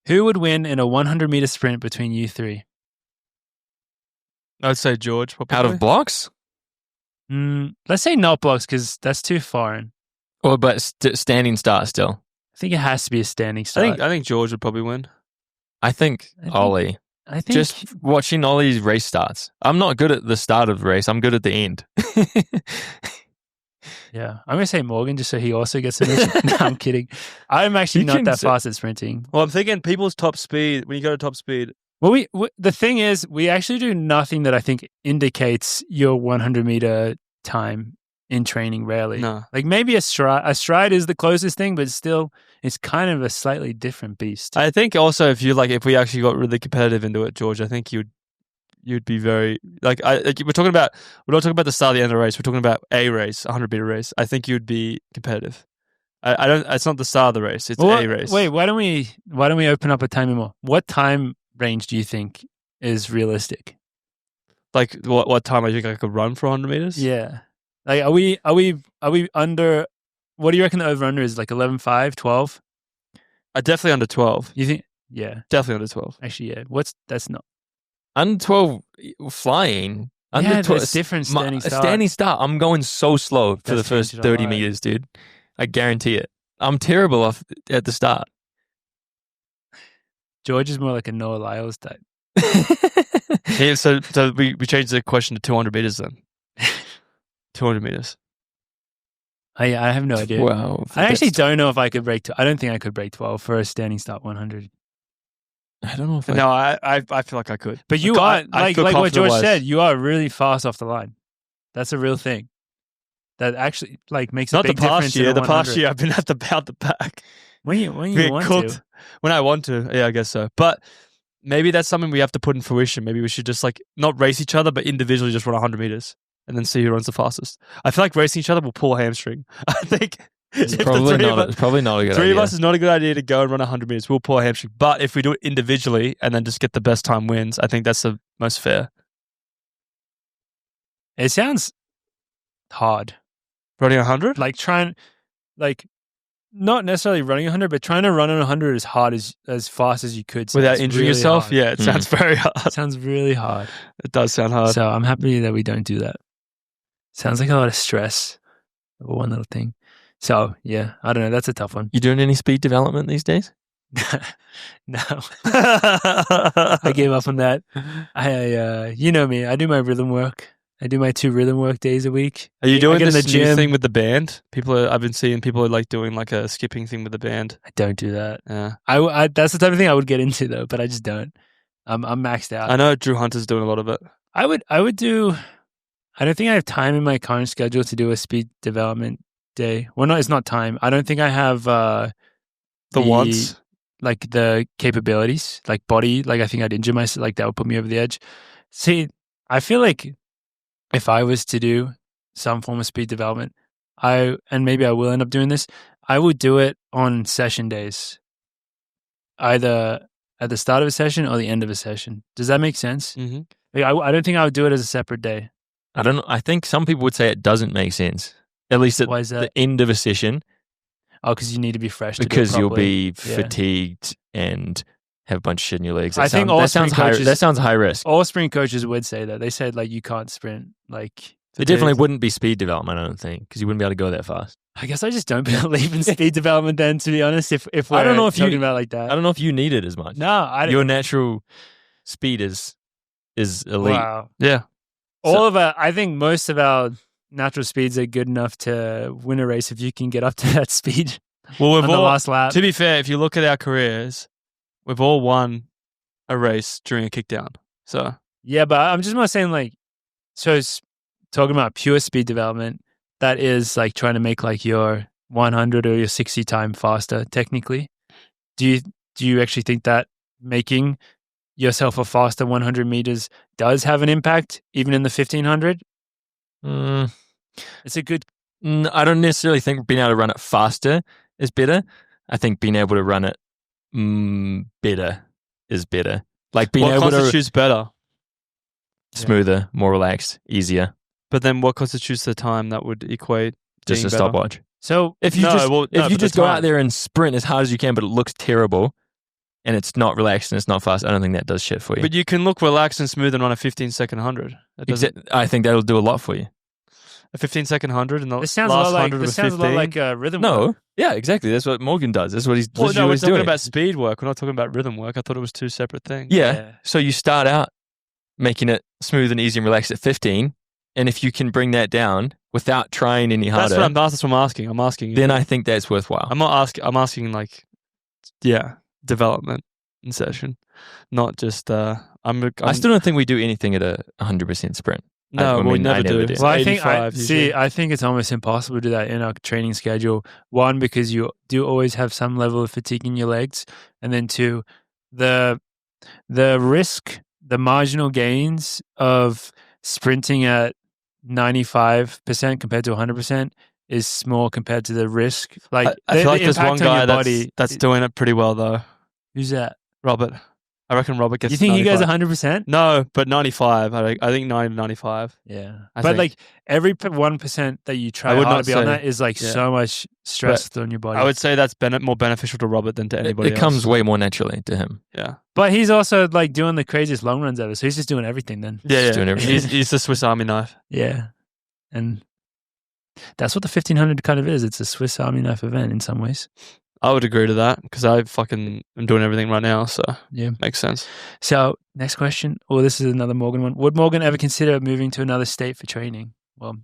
Who would win in a 100-meter sprint between you three?
I'd say George. Probably.
Out of blocks?
Let's say not blocks because that's too foreign.
Or but standing start still.
I think it has to be a standing start.
I think George would probably win.
I think Ollie.
I think
Just watching Ollie's race starts. I'm not good at the start of the race. I'm good at the end.
yeah, I'm gonna say Morgan just so he also gets a mention. No, I'm kidding. I'm actually
You
not
can
that
say-
fast at sprinting.
Well, I'm thinking people's top speed, when you go to top speed,
Well, the thing is, we actually do nothing that I think indicates your 100-meter time in training. Rarely,
no.
like maybe a stride. A stride is the closest thing, but still, it's kind of a slightly different beast.
I think also if we actually got really competitive into it, George, I think you'd be very we're not talking about the start of the end of the race. We're talking about a race, 100-meter race. I think you'd be competitive. I don't. It's not the start of the race. It's a race.
Wait, why don't we open up a time more? What time range do you think is realistic?
Like what time I think I could run for 100 meters?
Yeah, like are we under? What do you reckon the over under is? Like 11.5, 12?
Definitely under 12.
You think? Yeah,
Definitely under 12.
actually, yeah. That's not.
Under 12 flying. Under
Yeah,
12,
there's different standing start.
Standing start. I'm going so slow for
That's
the first
changed a
30
lot.
meters, dude. I guarantee it. I'm terrible off at the start.
George is more like a Noah Lyles type.
Yeah, so we changed the question to 200 meters then. 200 meters.
I have no idea.
Wow.
I actually don't know if I could break. I don't think I could break 12 for a standing start 100.
I don't know if
No, I feel like I could.
But you
I
are
feel
like what George
confident-wise.
said. You are really fast off the line. That's a real thing. That actually makes a
Not the
big difference.
past
in
year.
a
The past
100.
year I've been at the back.
When you
Get
want
cooked.
to.
When I want to. Yeah, I guess so. But maybe that's something we have to put in fruition. Maybe we should just not race each other, but individually just run 100 meters and then see who runs the fastest. I feel like racing each other will pull a hamstring. I think
It's
if the
probably
three of
not.
us-
It's probably not a good
three
idea.
of us is not a good idea to go and run 100 meters. We'll pull a hamstring. But if we do it individually and then just get the best time wins, I think that's the most fair.
It sounds hard.
Running 100?
Not necessarily running 100, but trying to run on 100 as fast as you could.
Without
sounds
injuring
really
yourself?
hard.
Yeah, it sounds very hard.
It sounds really hard.
It does sound hard.
So I'm happy that we don't do that. Sounds like a lot of stress over one little thing. So yeah, I don't know. That's a tough one.
You doing any speed development these days?
No, I gave up on that. You know me. I do my rhythm work. I do my 2 rhythm work days a week.
Are you doing
I get in
this
the
new
gym.
thing with the band? I've been seeing people are doing a skipping thing with the band.
I don't do that.
Yeah,
I that's the type of thing I would get into though, but I just don't. I'm maxed out.
I know Drew Hunter's doing a lot of it.
I would do. I don't think I have time in my current schedule to do a speed development day. Well, no, it's not time. I don't think I have
The wants.
like the capabilities, like body. Like I think I'd injure myself. Like that would put me over the edge. See, I feel like if I was to do some form of speed development, and maybe I will end up doing this, I would do it on session days, either at the start of a session or the end of a session. Does that make sense?
Mm-hmm.
Like, I don't think I would do it as a separate day.
I don't know. I think some people would say it doesn't make sense. At least at
Why is that?
the end of a session,
Oh, because you need to be fresh. To do it
because you'll
properly.
be
Yeah.
fatigued and have a bunch of shit in your legs.
I think all
that sounds
sprint
high.
coaches-
That sounds high risk.
All sprint coaches would say that. They said you can't sprint.
It definitely wouldn't be speed development, I don't think, because you wouldn't be able to go that fast.
I guess I just don't believe in speed development. Then, to be honest, if we're
I don't know if you-
talking about it like that.
I don't know if you need it as much.
No, I don't.
Your natural speed is elite.
Wow.
Yeah.
I think most of our natural speeds are good enough to win a race if you can get up to that speed
Well,
on the last lap.
to be fair, if you look at our careers, we've all won a race during a kickdown. So
Yeah, but I'm just more saying talking about pure speed development, that is trying to make your 100 or your 60 time faster technically. Do you actually think that making yourself a faster 100 meters does have an impact even in the 1500? It's a good.
I don't necessarily think being able to run it faster is better. I think being able to run it better is better. Like being
what
able to
constitutes better?
smoother, more relaxed, easier.
But then what constitutes the time that would equate
Just
being
a
better?
stopwatch.
So
If you
No,
just
well, no,
if you
but
just
the
go out
time.
there and sprint as hard as you can, but it looks terrible, and it's not relaxed and it's not fast, I don't think that does shit for you.
But you can look relaxed and smooth and run a 15-second 100. That doesn't-
I think that'll do a lot for you.
a 15-second 100 and the
This sounds
last
a lot like
100 of a 15.
sounds a lot like rhythm.
No.
work.
Yeah, exactly. That's what Morgan does. That's what he's
Well, no, we're talking
doing.
about speed work. We're not talking about rhythm work. I thought it was two separate things.
Yeah. So you start out making it smooth and easy and relaxed at 15. And if you can bring that down without trying any harder,
That's what I'm asking. I'm asking you.
then I think that's worthwhile.
I'm not asking. I'm asking like, development in session, not just.
I still don't think we do anything at a 100% sprint.
No, we never do.
do.
It's
Well,
85 usually.
I think it's almost impossible to do that in our training schedule. One, because you do always have some level of fatigue in your legs, and then two, the risk, the marginal gains of sprinting at 95% compared to 100% is small compared to the risk. Like
I feel like
the
there's one
impact on
guy
your body.
that's doing it pretty well though.
Who's that?
Robert. I reckon Robert gets.
You think he
95.
goes 100%?
No, but 95. I think 90 to 95.
Yeah,
I
but
think.
like every 1% that you try
I would
hard
not
to be on
say-
that is like
yeah.
so much stress on your body.
I would say that's more beneficial to Robert than to anybody
It
else.
comes way more naturally to him.
Yeah.
But he's also like doing the craziest long runs ever, so he's just doing everything then.
Yeah,
Just doing everything.
He's the Swiss Army knife.
Yeah, and that's what the 1500 kind of is. It's a Swiss Army knife event in some ways.
I would agree to that because I fucking am doing everything right now, so
Yeah.
makes sense.
So next question. Oh, this is another Morgan one. Would Morgan ever consider moving to another state for training? Well,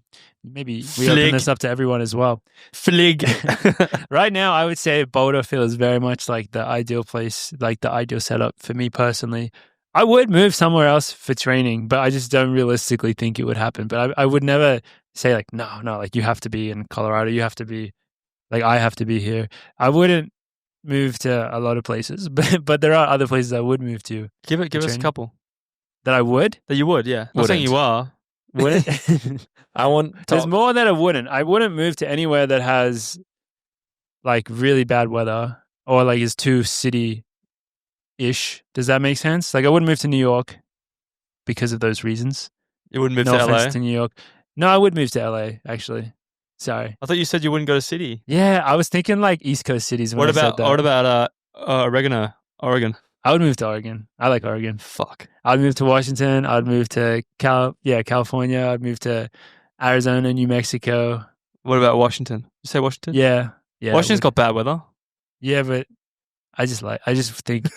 maybe we open
Flig.
this up to everyone as well.
Flig.
Right now, I would say Boulder feels very much like the ideal place, like the ideal setup for me personally. I would move somewhere else for training, but I just don't realistically think it would happen. But I would never say like, no, like you have to be in Colorado. You have to be like, I have to be here. I wouldn't move to a lot of places, but there are other places I would move to
Give us a
training.
couple
that I would.
that you would. Yeah, I'm not saying you are.
Wouldn't.
I want
There's
top.
more that I wouldn't. I wouldn't move to anywhere that has like really bad weather or like is too city-ish. Does that make sense? Like I wouldn't move to New York because of those reasons.
You wouldn't move
No
to LA.
offense to New York. No, I would move to LA actually. Sorry.
I thought you said you wouldn't go to city.
Yeah, I was thinking like East Coast cities. When I said that.
What about Oregon?
I would move to Oregon. I like Oregon.
Fuck.
I'd move to Washington. I'd move to California. I'd move to Arizona, New Mexico.
What about Washington? You say Washington?
Yeah.
Washington's got bad weather.
Yeah, but I just think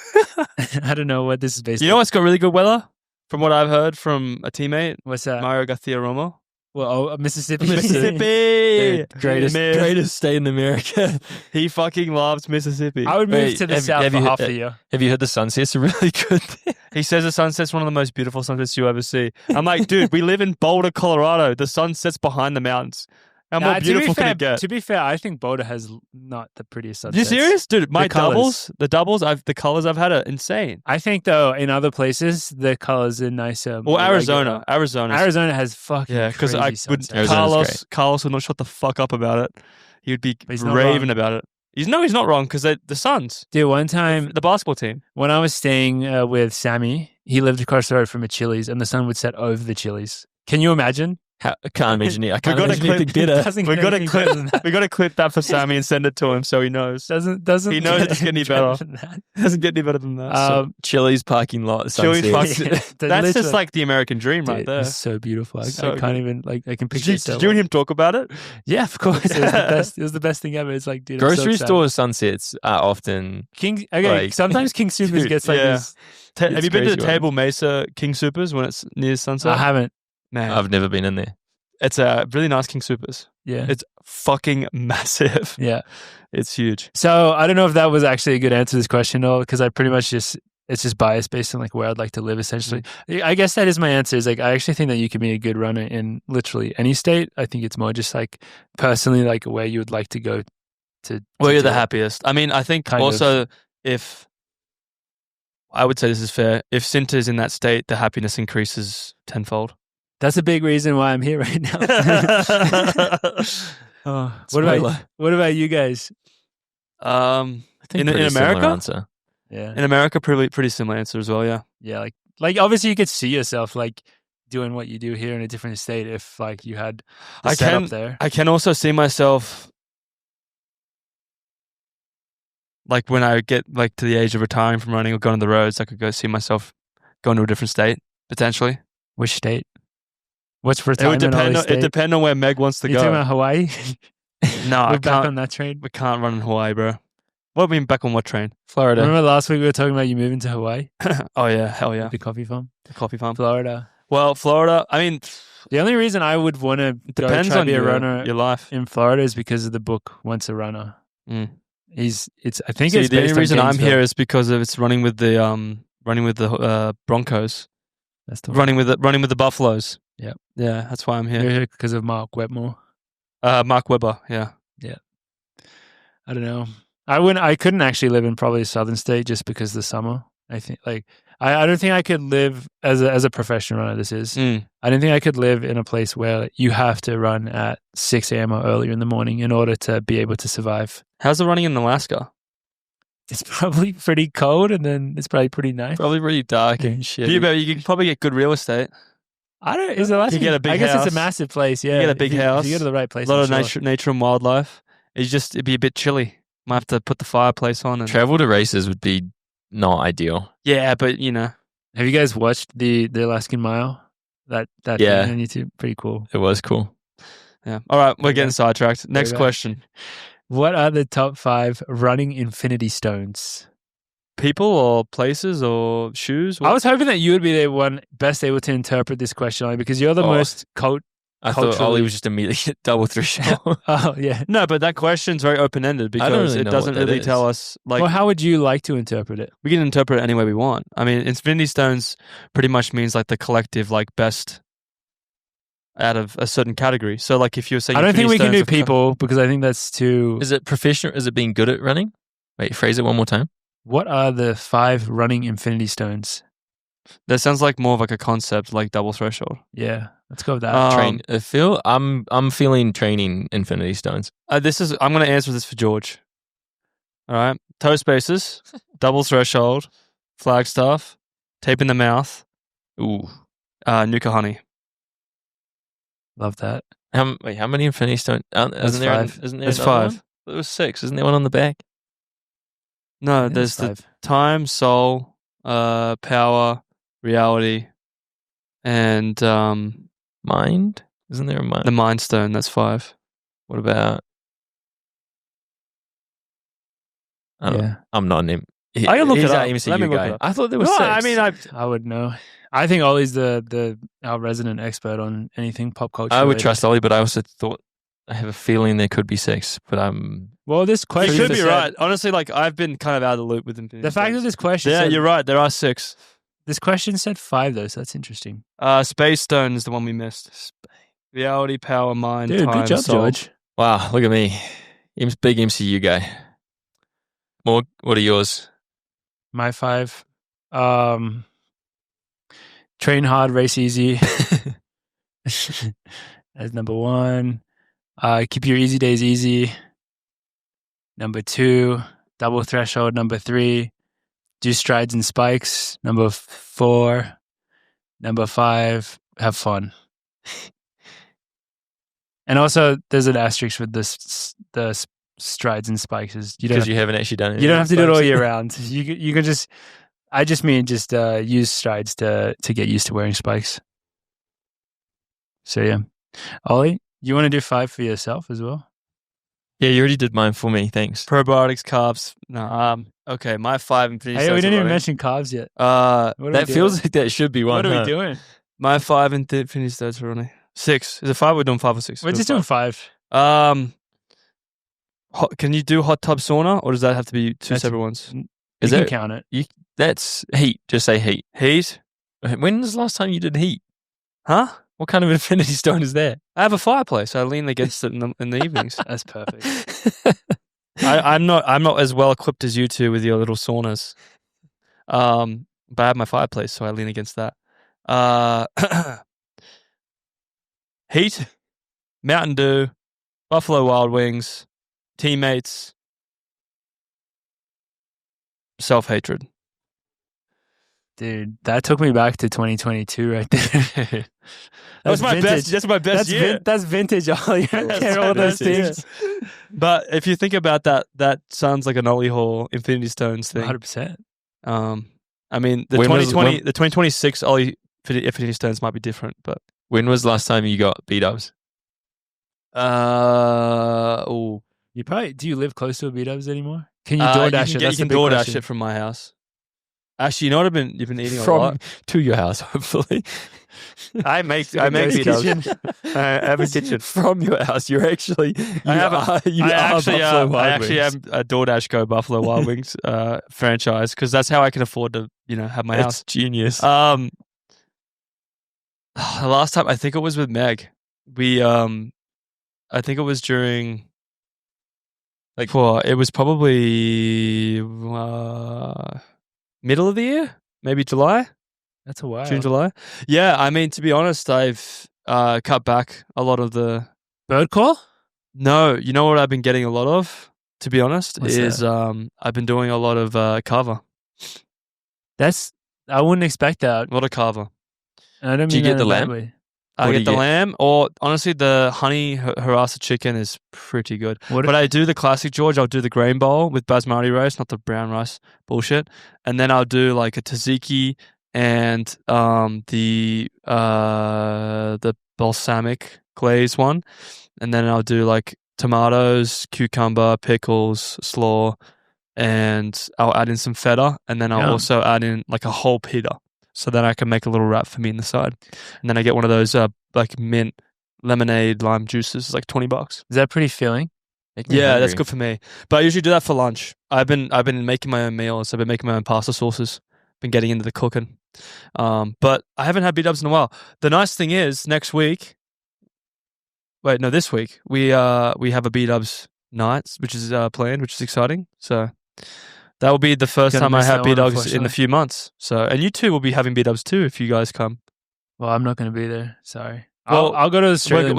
I don't know what this is based
You
on.
know what's got really good weather? From what I've heard from a teammate,
What's that?
Mario Garcia Romo.
Well, Mississippi.
Mississippi!
Greatest state in America.
He fucking loves Mississippi.
I would move
Wait,
to the
have-
south
have
for
you-
half the year.
Have you heard the sunsets are really good there?
He says the sunset's one of the most beautiful sunsets you ever see. I'm like, dude, we live in Boulder, Colorado. The sun sets behind the mountains. How more
Nah,
beautiful can it get?
To be fair, I think Boulder has not the prettiest
You
sunsets.
serious? Dude, my
The colours.
the colors I've had are insane.
I think though, in other places, the colors are nicer.
Well,
more
Arizona.
regular. Arizona has fucking
Yeah, because I
crazy
would
sunsets.
Arizona's
Carlos would not shut the fuck up about it. He would be
But he's not
raving
wrong.
about it. He's not wrong because the Suns,
Dude, one time
the basketball team.
when I was staying with Sammy, he lived across the road from a Chili's, and the sun would set over the Chili's. Can you imagine?
I can't imagine it. I can't
gotta
imagine
clip-
anything better.
Doesn't
We
get
got to
any better than
clip.
that.
We got to clip that for Sammy and send it to him so he knows.
Doesn't
He knows
get
it's getting
any
better.
than that.
Doesn't get any better than that.
Chili's parking lot.
Chili's
sunsets.
parking-
Yeah,
That's just
literally-
like the American dream right
Dude,
there.
It's so beautiful. I
So
can't
good.
even like. I can
Did
picture
you,
it so
did you and
well.
him talk about it?
Yeah, of course. It was the best. It was the best thing ever. It's like, dude, I'm so
Grocery
excited.
store sunsets are often.
King. Okay,
like-
sometimes King Supers
Dude,
gets like
yeah.
this.
Have
It's
you been to the
crazy,
Table Mesa King Supers when it's near sunset?
I haven't.
Man,
I've never been in there.
it's a really nice King Supers.
Yeah.
It's fucking massive.
Yeah.
It's huge.
So I don't know if that was actually a good answer to this question, though, because I pretty much it's just biased based on like where I'd like to live. Essentially, I guess that is my answer. Is like I actually think that you can be a good runner in literally any state. I think it's more just like personally like where you would like to go to.
Well, you're
do
the
it.
happiest. I mean, I think
Kind
also if I would say this is fair, if Cinta is in that state, the happiness increases tenfold.
That's a big reason why I'm here right now. What about you guys?
I think
In
pretty similar
America?
answer.
Yeah.
In America, pretty similar answer as well. Yeah.
Yeah, like obviously you could see yourself like doing what you do here in a different state if like you had the
I
setup
can-
there.
I can also see myself like when I get like to the age of retiring from running or going on the roads, I could go see myself going to a different state potentially.
Which state? What's
It would
retirement?
depend.
Ollie State?
It depend on where Meg wants to
You talking
go.
about Hawaii?
No, I
We're back on
can't.
that train.
We can't run in Hawaii, bro. What do you mean back on what train?
Florida.
Remember last week we were talking about you moving to Hawaii?
Oh yeah, hell yeah,
The coffee farm?
the coffee farm.
Florida.
Well, Florida. I mean,
The only reason I would want to
depends
try to
on
be a
your
runner
life.
in Florida is because of the book Once a Runner.
Mm.
I think
See,
it's
the
based
only
on
reason I'm
Gainesville.
here is because of it's running with the Broncos,
That's the
running with the Buffaloes.
Yep.
Yeah, that's why I'm
You're
here.
here because of Mark Wetmore.
Mark Webber. Yeah.
I don't know. I couldn't actually live in probably a southern state just because of the summer. I think I don't think I could live as a professional runner. This is.
Mm.
I don't think I could live in a place where you have to run at 6 a.m. or earlier in the morning in order to be able to survive.
How's the running in Alaska?
It's probably pretty cold, and then it's probably pretty nice.
Probably really dark and shit.
You can probably get good real estate.
I don't. Is Alaska?
You get a big
I guess it's
house.
a massive place. Yeah,
get a big house.
If you go to the right place.
A lot
I'm
of
sure.
nature and wildlife. It'd be a bit chilly. Might have to put the fireplace on. And
Travel to races would be not ideal.
yeah, but you know,
Have you guys watched the Alaskan Mile? That
Yeah.
thing on YouTube, pretty cool.
It was cool.
yeah. All right, we're
Okay.
getting sidetracked. Next
Okay.
question:
What are the top 5 running infinity stones?
people or places or shoes?
I was hoping that you would be the one best able to interpret this question, only because you're the
Oh.
most
I thought Ollie
Culturally-
was just immediately double threshold.
Oh yeah.
No, but that question's very open ended because
really
it
know
doesn't
what that
really
is.
tell us. Like,
Well, how would you like to interpret it?
we can interpret it any way we want. I mean, Infinity Stones pretty much means like the collective, like best out of a certain category. So, like, if you're saying,
I don't think we can do
Infinity Stones of
people because I think that's too.
Is it professional? Is it being good at running? Wait, phrase it one more time.
What are the 5 running infinity stones?
that sounds like more of like a concept, like double threshold.
Yeah, let's go with that.
Train. I'm feeling training infinity stones.
I'm going to answer this for George. All right, toe spaces, double threshold, Flagstaff, tape in the mouth,
Ooh.
Nuka honey.
Love that.
How many infinity stones? Isn't there
5.
Isn't there
There's
another
5.
one? There was 6. Isn't there one on the back?
No,
Yeah,
there's
it's 5.
the time, soul, power, reality, and
Mind? Isn't there a mind?
the mind stone. That's 5.
What about? I'm not an
I can look
he's
it
our
up.
MCU
Let me look
guy.
it up.
I thought there was
No,
6.
I mean,
I would know. I think Ollie's our resident expert on anything pop culture.
I would
related.
trust Ollie, but I also thought I have a feeling there could be 6. But
Well, this
You
question
could be
said-
right. Honestly, like I've been kind of out of the loop with Infinity
The fact that
Stones.
this question,
Yeah,
said,
you're right. There are 6.
this question said 5 though, so that's interesting.
Space stone is the one we missed. Reality, power, mind,
Dude,
time,
good job,
soul.
George.
wow, look at me, big MCU guy. More. What are yours?
My 5. Train hard, race easy. That's number 1. Keep your easy days easy. Number 2, double threshold. Number 3, do strides and spikes. Number 4, number 5, have fun. And also, there's an asterisk with the strides and spikes. Is you don't
Because you haven't actually done it.
you don't have to do it all year round. You can just. I just mean use strides to get used to wearing spikes. So yeah, Ollie, you want to do 5 for yourself as well?
Yeah, you already did mine for me. Thanks.
Probiotics, carbs. No, okay. My 5 Infinity
Hey,
Stones.
we didn't
are
even
running.
mention carbs yet.
Uh,
What are we
That
doing?
feels like that should be one.
What are
huh?
we doing?
my 5 Infinity Stones are running. 6. Is it 5? We're doing 5 or 6?
We're just doing 5.
Can you do hot tub sauna, or does that have to be 2
That's-
separate ones?
You
Is
can
that
count it.
that's heat? Just say heat.
Heat?
When was the last time you did heat?
Huh?
What kind of infinity stone is that?
I have a fireplace. I lean against it in the evenings.
That's perfect.
I'm not as well equipped as you two with your little saunas. But I have my fireplace, so I lean against that. Heat, Mountain Dew, Buffalo Wild Wings, teammates, self-hatred.
Dude, that took me back to 2022 right there.
That's my
vintage.
best. That's my best year.
That's vintage, Ollie.
That's
Care
my
all those
best
things.
But if you think about that, that sounds like an Ollie Hoare Infinity Stones thing.
100%.
I mean, the
When was-
2026 Ollie Infinity Stones might be different, but
When was the last time you got B-dubs?
Oh,
You probably do. You live close to a B-dubs anymore? Can you
you
DoorDash
can
it?
get-
That's
you
the
can
big
DoorDash
question.
it from my house. Actually, you know what you've been eating a
From
lot.
to your house, hopefully.
I make
Ghost
B-dubs.
kitchen.
I have a kitchen.
From your house, you're actually.
I actually
Buffalo Wild
am a DoorDash Go Buffalo Wild Wings franchise because that's how I can afford to have my house.
That's genius.
The last time I think it was with Meg. We I think it was during it was probably middle of the year, maybe July.
That's a while.
June, July. Yeah, I mean, to be honest, I've cut back a lot of the
Bird call?
No, you know what I've been getting a lot of, to be honest,
What's
is I've been doing a lot of carver.
I wouldn't expect that.
A lot of carver.
I don't
Do you
mean
get
that
the
in a bad
lamb?
way.
I
What do
get
you
the
get?
lamb, or honestly, the honey harassa chicken is pretty good.
What-
But I do the classic, George. I'll do the grain bowl with basmati rice, not the brown rice bullshit. And then I'll do like a tzatziki and the balsamic glaze one. And then I'll do like tomatoes, cucumber, pickles, slaw, and I'll add in some feta. And then I'll
Yum.
also add in like a whole pita. So then I can make a little wrap for me in the side. And then I get one of those like mint lemonade lime juices. It's like $20.
Is that pretty filling?
Make me
Yeah, that's
hungry.
good for me. But I usually do that for lunch. I've been making my own meals. I've been making my own pasta sauces. Been getting into the cooking. But I haven't had B-dubs in a while. The nice thing is this week we have a B-dubs night, which is planned, which is exciting. So that will be the first
Gonna
time I
miss
have
that one,
B-dubs in a
unfortunately.
few months. So, and you two will be having B-dubs too if you guys come.
Well, I'm not going to be there. Sorry.
Well,
I'll go to Australia.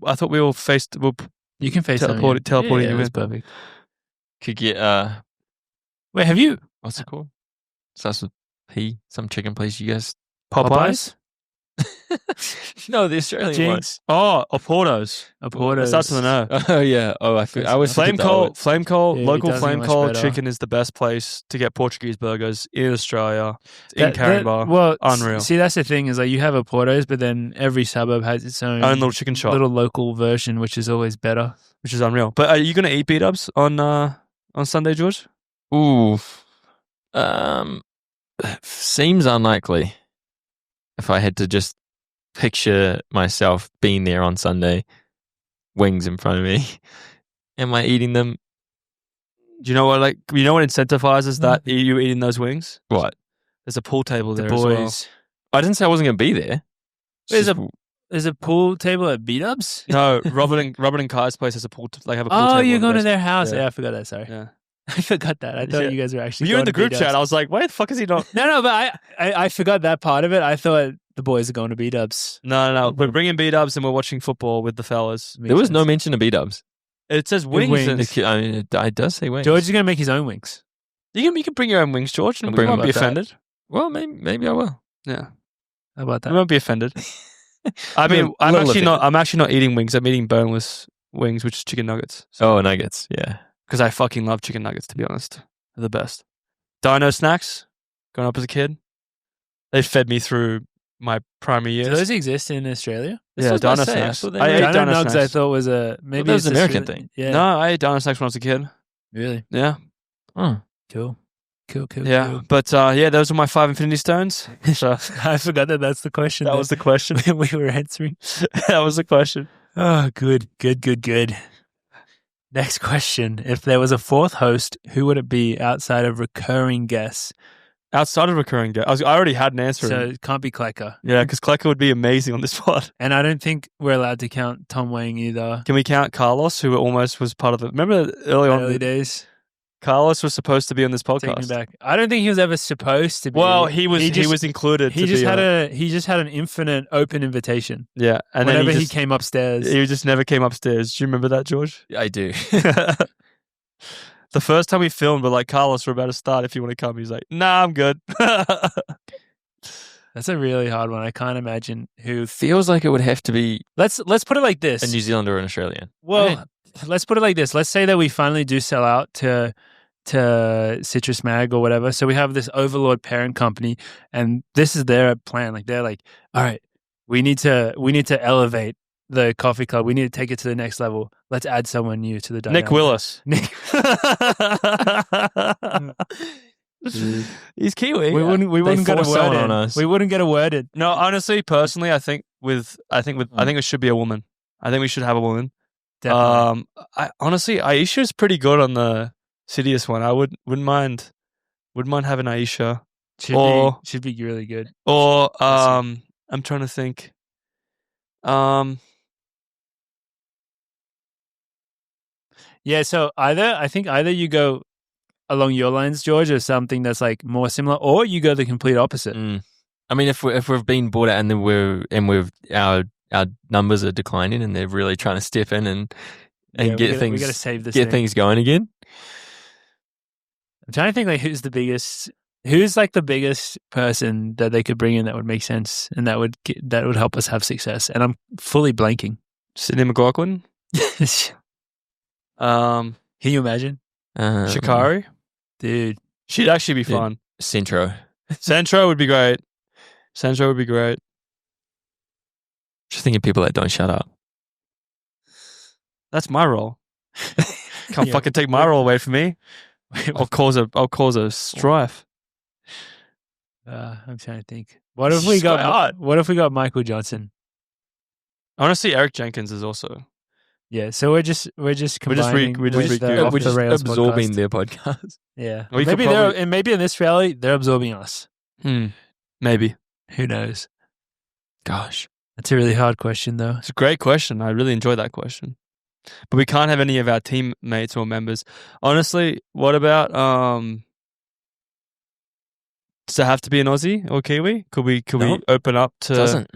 I thought we all faced.
You can face
teleporting you
that's
in.
perfect.
Could get
Wait, have you
what's it called? Starts with P. Some chicken place. You guys.
Popeyes?
No, the Australian one.
Jinx?
Oh, Oporto's.
Oporto's.
It starts with an O.
Oh yeah. Oh, I always
Flame
forget
coal,
Yeah, it
local
doesn't
flame
get much
coal
better.
chicken is the best place to get Portuguese burgers in Australia, in Caringbah.
Well,
Unreal.
See, that's the thing is like you have Oporto's, but then every suburb has its own
Own little chicken shop,
little local version, which is always better.
which is unreal. But are you going to eat B-dubs on Sunday, George?
Ooh. Seems unlikely. If I had to just picture myself being there on Sunday, wings in front of me, am I eating them?
Do you know what incentivizes that you eating those wings?
What?
There's a pool table
The
there as well.
boys.
I didn't say I wasn't going to be there. It's
There's
just-
There's a pool table at B-dubs?
No, Robert and Kai's place has a pool. Have a pool
Oh,
table.
you're
in the
going to
basement.
their house.
Yeah.
Yeah, I forgot that. Sorry.
Yeah.
I forgot that. I thought
Yeah.
you guys were actually
You were in
going
the
to
group
B-dubs.
chat. I was like, why the fuck is he not?
No, but I forgot that part of it. I thought the boys are going to B-dubs.
No. We're bringing B-dubs and we're watching football with the fellas.
there was no mention of B-dubs.
It says wings.
wings.
And
I mean, it does say wings.
George is going to make his own wings.
you can bring your own wings, George, and
I'll
we
bring
won't
them
be
about that.
offended.
Well, maybe I will.
Yeah,
How about
we
that?
won't be offended. I mean, I'm actually not eating wings. I'm eating boneless wings, which is chicken nuggets.
Oh, nuggets. Yeah.
Because I fucking love chicken nuggets. To be honest, they're the best. Dino snacks. Growing up as a kid, they fed me through my primary years.
Do those exist in Australia?
Yeah,
That's what I
Dino
was saying. I
snacks.
thought they
I
were-
ate
Dino
Dino
Nugs I
snacks.
thought was maybe
that was
it's
an American
Australian-
thing.
Yeah.
No, I ate Dino snacks when I was a kid.
Really?
Yeah,
Oh.
Cool.
yeah.
Cool.
But those were my 5 Infinity Stones. So
I forgot that's the question.
that was the question.
we were answering.
That was the question.
Oh, good. Next question. If there was a fourth host, who would it be outside of recurring guests?
Outside of recurring guest, I already had an answer.
So it can't be Klecker.
Yeah, because Klecker would be amazing on this pod.
And I don't think we're allowed to count Tom Wang either.
Can we count Carlos, who almost was part of it? Remember
Early days.
Carlos was supposed to be on this
Take me
podcast.
back. I don't think he was ever supposed to be.
Well, he was
just
included.
He
to
just
be
had
on it.
he just had an infinite open invitation.
Yeah, and
Whenever
then
he came upstairs.
he just never came upstairs. Do you remember that, George?
I do.
The first time we filmed, we're like, Carlos, we're about to start. If you want to come, he's like, nah, I'm good.
That's a really hard one. I can't imagine who.
Feels like it would have to be
Let's put it like this.
a New Zealander or an Australian.
Well, let's put it like this. Let's say that we finally do sell out to Citrus Mag or whatever. So we have this overlord parent company, and this is their plan. Like they're like, all right, we need to elevate the coffee club. We need to take it to the next level. Let's add someone new to the dynamic.
Nick Willis.
Nick.
He's Kiwi.
We wouldn't get a
forced
word
someone
in.
on us.
We wouldn't get a word in.
No, honestly, personally, I think it should be a woman. I think we should have a woman.
Definitely.
Honestly, Aisha's pretty good on the Sidious one. I wouldn't mind having Aisha.
Should be really good.
Or I'm trying to think.
Yeah, so I think either you go along your lines, George, or something that's like more similar, or you go the complete opposite.
I mean, if we've been bought out and then our numbers are declining, and they're really trying to step in and
Yeah,
get
we gotta save this thing.
things going again.
I'm trying to think like who's like the biggest person that they could bring in that would make sense and that would help us have success. And I'm fully blanking.
Sydney McLaughlin.
Can you imagine?
Shikari.
Dude.
She'd actually be fun.
Centro.
Centro would be great.
Just thinking of people that don't shut up.
That's my role. Can't fucking take my role away from me. I'll cause a strife.
I'm trying to think. What if we got Michael Johnson?
Honestly, Eric Jenkins is also.
Yeah, so we're just combining
we're just
absorbing
podcast.
their podcast.
Yeah,
We could
maybe in this reality they're absorbing us.
Maybe.
Who knows?
Gosh,
that's a really hard question, though.
It's a great question. I really enjoyed that question. But we can't have any of our teammates or members. Honestly, what about does it have to be an Aussie or Kiwi? Could we open up to?
Doesn't.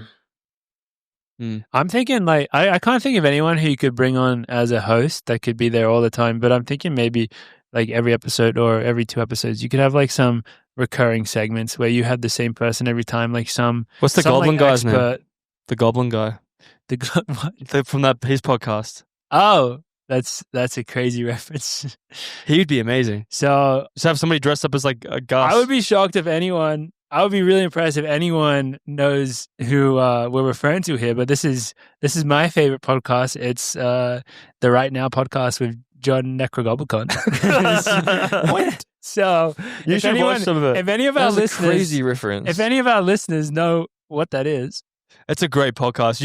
I'm thinking like I can't think of anyone who you could bring on as a host that could be there all the time. But I'm thinking maybe like every episode or every 2 episodes, you could have like some recurring segments where you have the same person every time. Like
what's the Goblin guy's
expert.
name? The Goblin guy. From his podcast.
Oh, that's a crazy reference.
He'd be amazing.
So
just have somebody dressed up as like a Gus.
I would be shocked if anyone. I would be really impressed if anyone knows who we're referring to here. But this is my favorite podcast. It's the Right Now podcast with John Necrogoblicon. What? So
you should watch some of it.
If any of our listeners,
crazy reference.
If any of our listeners know what that is,
it's a great podcast.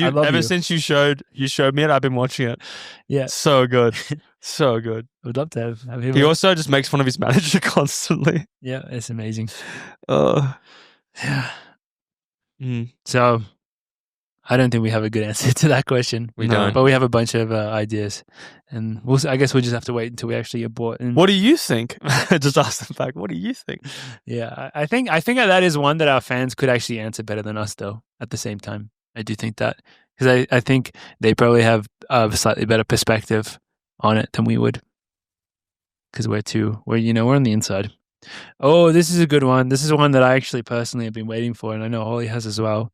Since you showed me it, I've been watching it.
Yeah,
so good, so good.
I'd love to have him.
He also just makes fun of his manager constantly.
Yeah, it's amazing.
Yeah.
So, I don't think we have a good answer to that question.
We don't,
but we have a bunch of ideas, and I guess we'll just have to wait until we actually get bought.
What do you think? Just ask them back. What do you think?
Yeah, I think that is one that our fans could actually answer better than us, though. At the same time, I do think that because I think they probably have a slightly better perspective on it than we would, because we're on the inside. Oh, this is a good one. This is one that I actually personally have been waiting for, and I know Holly has as well.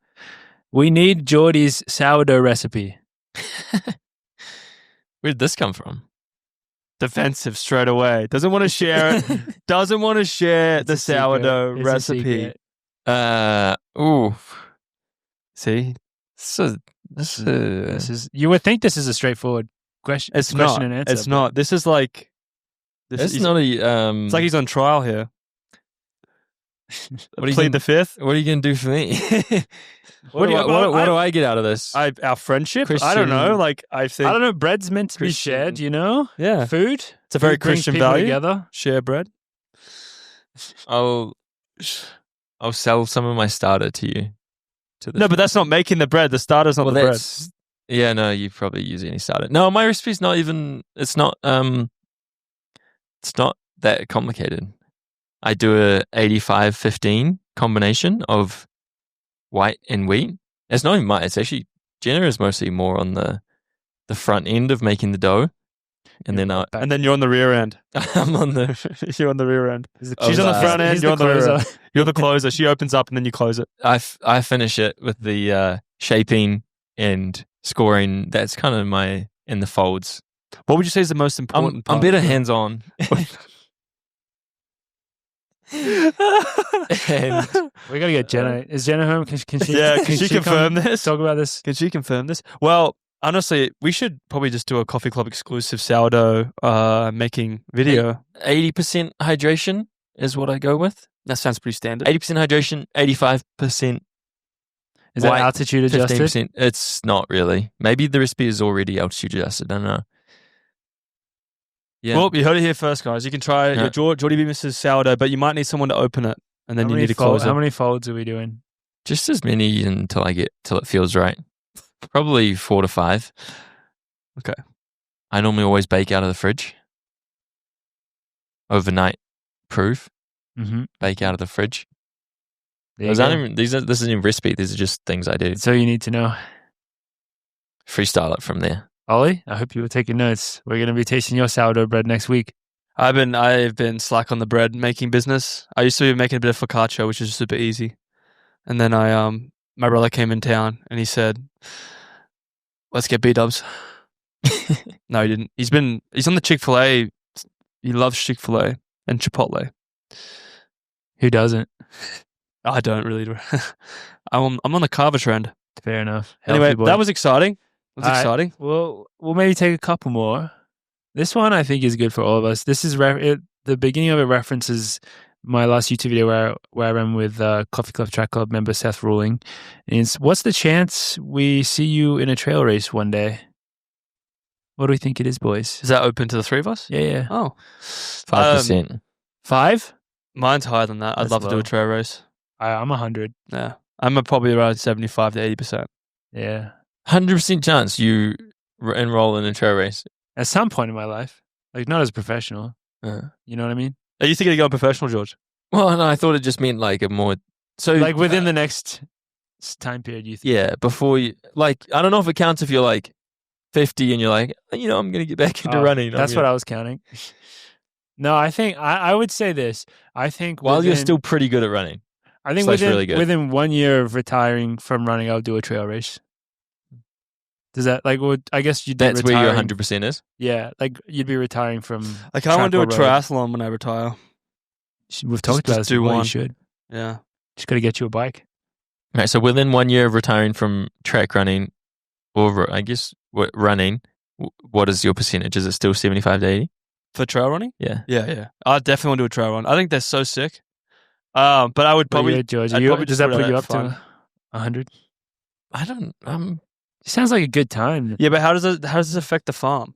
We need Geordie's sourdough recipe.
Where did this come from?
Defensive straight away. Doesn't want to share it. Doesn't want to share the sourdough recipe. See?
This is.
You would think this is a straightforward question.
It's
question
not.
And answer.
It's not. This is like.
It's not a.
It's like he's on trial here.
Plead
the fifth.
What are you going to do for me? What do I get out of this?
Our friendship.
Christian,
I don't know. Like I think.
I don't know. Bread's meant to be shared.
Yeah.
Food.
It's a very
brings
Christian
people
value.
Together.
Share bread.
I'll sell some of my starter to you.
No, but that's not making the bread. The starter's not the bread.
Yeah, no, you probably use any starter. No, my recipe's not even. It's not that complicated. I do a 85-15 combination of white and wheat. It's not even it's actually Jenna is mostly more on the front end of making the dough, and then
you're on the rear end.
I'm on the.
You're on the rear end. She's on the front end. You're on the rear end. You're the closer. She opens up and then you close it.
I finish it with the shaping and scoring. That's kind of in the folds.
What would you say is the most important part?
I'm better hands-on. And
We got to get Jenna. Is Jenna home? Can she?
Yeah, can she confirm
come
this?
Talk about this.
Can she confirm this? Well, honestly, we should probably just do a Coffee Club exclusive sourdough making video.
80% hydration is what I go with.
That sounds pretty standard.
80% hydration, 85%.
Is that
white,
altitude adjusted?
15%. It's not really. Maybe the recipe is already altitude adjusted. I don't know. Yeah.
Well, you heard it here first, guys. You can try your Geordie Beamish's sourdough, but you might need someone to open it, and then you need to close it.
How many folds are we doing?
Just as many till it feels right. Probably 4 to 5.
Okay.
I normally always bake out of the fridge. Overnight proof.
Mm-hmm.
Bake out of the fridge.
This
isn't a recipe. These are just things I do.
So you need to know.
Freestyle it from there.
Ollie, I hope you were taking notes. We're going to be tasting your sourdough bread next week.
I've been slack on the bread making business. I used to be making a bit of focaccia, which is super easy. And then my brother came in town and he said, "Let's get B-dubs." No, he didn't. He's on the Chick-fil-A. He loves Chick-fil-A and Chipotle.
Who doesn't?
I don't really. I'm on the carver trend.
Fair enough.
Anyway,
Healthy boy.
that was exciting. Exciting.
We'll maybe take a couple more. This one I think is good for all of us. This is the beginning of it references my last YouTube video where I ran with Coffee Club Track Club member Seth Ruhling. And it's, what's the chance we see you in a trail race one day? What do we think it is, boys?
Is that open to the three of us?
Yeah.
Oh.
5%.
5?
Mine's higher than that. I'd
That's
love to do
low.
a trail race.
I'm 100.
Yeah. I'm probably around 75 to 80%.
Yeah.
100% chance you enroll in a trail race.
At some point in my life. Like, not as a professional. You know what I mean?
Are you thinking of going professional, George?
Well, no, I thought it just meant like a more... So
Like within the next time period, you think?
Yeah, before you... Like, I don't know if it counts if you're like 50 and you're like, I'm going to get back into running.
That's what I was counting. No, I think... I would say this. I think...
While you're still pretty good at running.
I think
really good.
within 1 year of retiring from running, I'll do a trail race. Does that I guess you'd be
That's
retiring.
where your 100% is?
Yeah, like you'd be retiring from.
I kind of want to do a
track or road.
triathlon when I retire.
We've talked about this
do
before.
one.
You should.
Yeah.
Just got to get you a bike.
All right, so within 1 year of retiring from track running, or I guess running, what is your percentage? Is it still 75 to 80?
For trail running?
Yeah.
Yeah. I definitely want to do a trail run. I think they're so sick. But I would probably...
George,
I'd probably
does
just
that
do
put you
it
up
fun.
to 100?
I don't...
It sounds like a good time.
Yeah, but how does this affect the farm?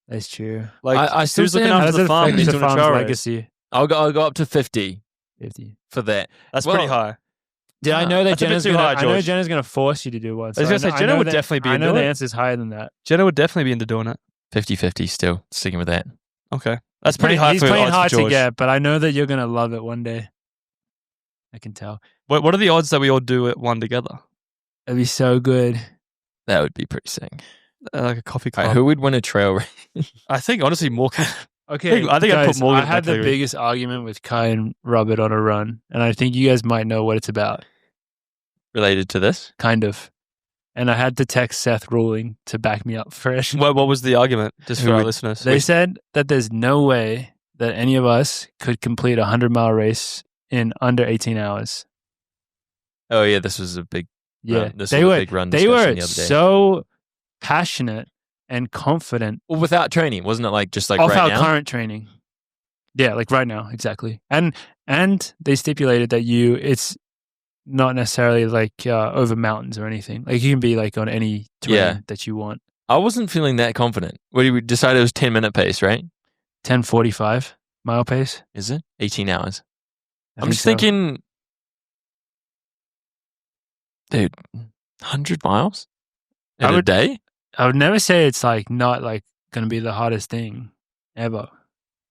That's true.
Like,
I still
who's looking
stand-
after the farm?
affect
Who's
the
doing a
farm's
trail race?
legacy?
I'll go up to 50
50.
for that.
That's
Well,
pretty high.
Did I know that
That's a bit
Jenna's
too
gonna?
high,
I know
George.
Jenna's going to force you to do one.
I was gonna say, Jenna would
that-
definitely be
I know
into
the
it.
answer's higher than that.
Jenna would definitely be into doing it.
50-50 still. Sticking with that.
Okay. That's pretty high
He's
for
playing
odds
hard
for
to
George.
get, but I know that you're going to love it one day. I can tell.
What are the odds that we all do it one together?
It'd be so good.
That would be pretty sick.
Like a coffee
All
club.
right, who would win a trail race?
I think, honestly, Morgan.
Okay,
I think I'd
guys,
put Morgan
I had
in that
the
category.
biggest argument with Kai and Robert on a run, and I think you guys might know what it's about,
Related to this?
kind of. And I had to text Seth Ruhling to back me up for it.
What was the argument, just for
Who
our
would-
listeners?
They said that there's no way that any of us could complete a 100-mile race in under 18 hours.
Oh, yeah, this was a big
Yeah,
run. This
they
was
were
a big run
they
discussion
were
the other day.
so passionate and confident
Well, without training, wasn't it like just like
of
right
our
now?
current training. Yeah, like right now, exactly. And they stipulated that it's not necessarily like over mountains or anything. Like you can be like on any terrain
Yeah.
that you want.
I wasn't feeling that confident. We decided it was 10-minute pace, right?
10:45 mile pace.
Is it? 18 hours.
I
I'm
think
just
so.
thinking, dude, 100 miles in
I
a
would-
day?
I would never say it's like not like going to be the hardest thing ever.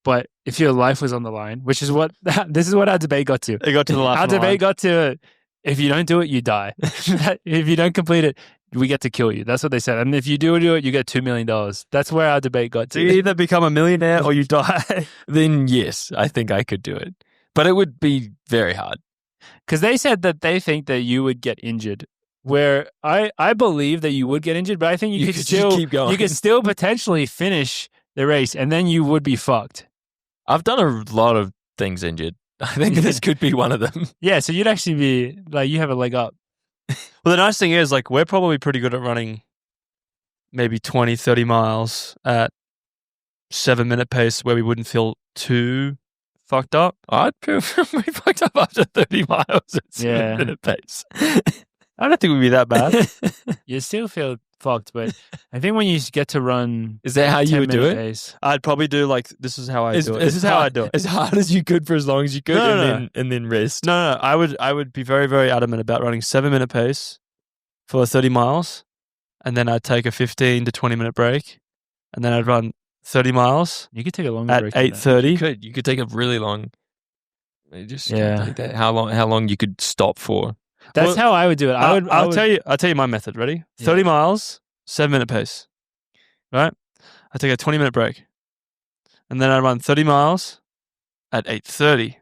But if your life was on the line, which is what this is what our debate got to.
It got to the last
Our
line.
debate got to if you don't do it, you die. If you don't complete it, we get to kill you. That's what they said. And if you do it, you get $2 million. That's where our debate got
So
to.
you either become a millionaire or you die.
Then yes, I think I could do it. But it would be very hard.
Because they said that they think that you would get injured. Where I believe that you would get injured, but I think you could
just
still
keep going.
You could still potentially finish the race, and then you would be fucked.
I've done a lot of things injured. I think this could be one of them.
Yeah, so you'd actually be like, you have a leg up.
Well, the nice thing is, like, we're probably pretty good at running maybe 20, 30 miles at 7-minute pace where we wouldn't feel too fucked up.
I'd feel pretty fucked up after 30 miles at 7-minute pace.
I don't think we'd be that bad.
You still feel fucked, but I think when you get to run,
is that how you would do it?
Pace,
I'd probably do like, this is how I do it. This is how I do it.
As hard as you could for as long as you could, and then rest.
No. I would be very, very adamant about running 7-minute pace for 30 miles, and then I'd take a 15 to 20-minute break, and then I'd run 30 miles.
You could take a longer
at
break
8:30.
You could take a really long. Just take that. How long you could stop for?
That's how I would do it.
I'll tell you my method. Ready? 30 miles, 7-minute pace. Right? I take a 20-minute break. And then I run 30 miles at 8:30.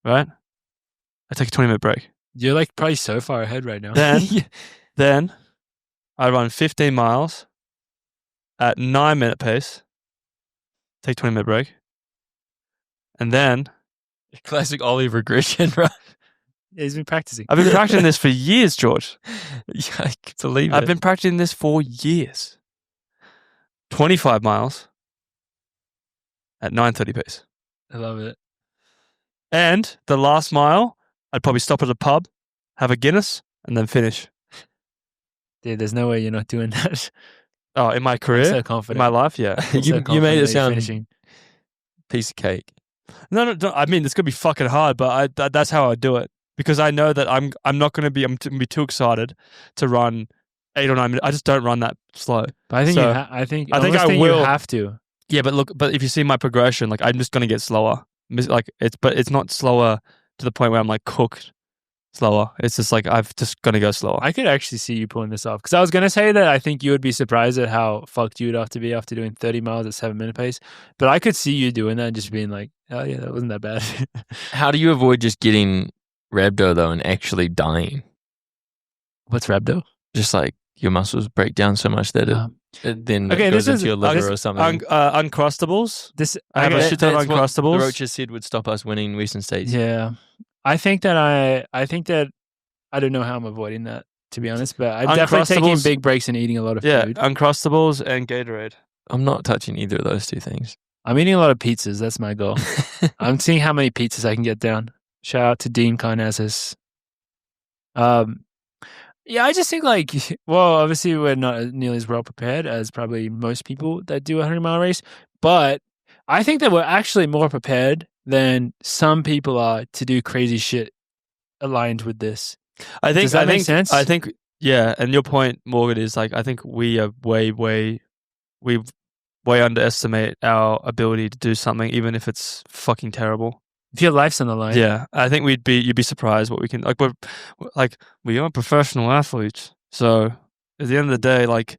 Right? I take a 20-minute break.
You're like probably so far ahead right now.
Then I run 15 miles at 9-minute pace. Take 20-minute break. And then
classic Ollie regression, right?
Yeah, he's been practicing.
I've been practicing this for years, George.
Yeah, I can believe it.
I've been practicing this for years. 25 miles at 9:30 pace.
I love it.
And the last mile, I'd probably stop at a pub, have a Guinness, and then finish.
Dude, there's no way you're not doing that.
Oh, in my career?
I'm so confident.
In my life, yeah.
You made it sound piece of cake.
No. I mean, it's gonna be fucking hard, but that's how I do it because I know that I'm not gonna be too excited to run 8 or 9 minutes. I just don't run that slow.
But I think I think I will. You have to.
Yeah, but if you see my progression, like I'm just gonna get slower. Like it's not slower to the point where I'm like cooked slower. It's just like I've just gonna go slower.
I could actually see you pulling this off because I was gonna say that I think you would be surprised at how fucked you'd have to be after doing 30 miles at 7-minute pace. But I could see you doing that and just being like, oh yeah, that wasn't that bad.
How do you avoid just getting rhabdo though and actually dying?
What's rhabdo?
Just like your muscles break down so much that it then goes into your liver or something.
Uncrustables. I have a shit ton of Uncrustables.
The Roaches said would stop us winning Western States.
Yeah. I think that I don't know how I'm avoiding that, to be honest, but I'm definitely taking big breaks and eating a lot of food.
Yeah, Uncrustables and Gatorade.
I'm not touching either of those two things.
I'm eating a lot of pizzas. That's my goal. I'm seeing how many pizzas I can get down. Shout out to Dean Carnazes. Yeah, I just think obviously we're not nearly as well prepared as probably most people that do a 100-mile race, but I think that we're actually more prepared than some people are to do crazy shit aligned with this. Does that make sense?
I think, yeah. And your point, Morgan, is like, I think we are way underestimate our ability to do something, even if it's fucking terrible.
If your life's on the line.
Yeah. I think you'd be surprised what we can, we are professional athletes. So at the end of the day, like,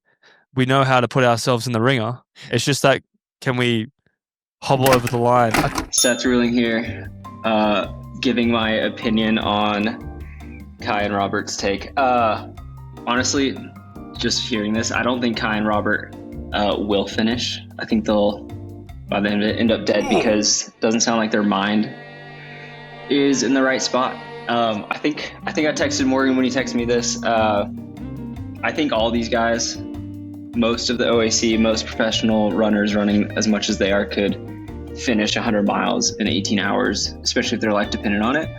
we know how to put ourselves in the ringer. It's just that, can we hobble over the line?
Seth Ruhling here, giving my opinion on Kai and Robert's take. Honestly, just hearing this, I don't think Kai and Robert will finish. I think they'll, by the end of it, end up dead because it doesn't sound like their mind is in the right spot. I think I texted Morgan when he texted me this. I think all these guys, most of the OAC, most professional runners running as much as they are could finish 100 miles in 18 hours, especially if their life depended on it.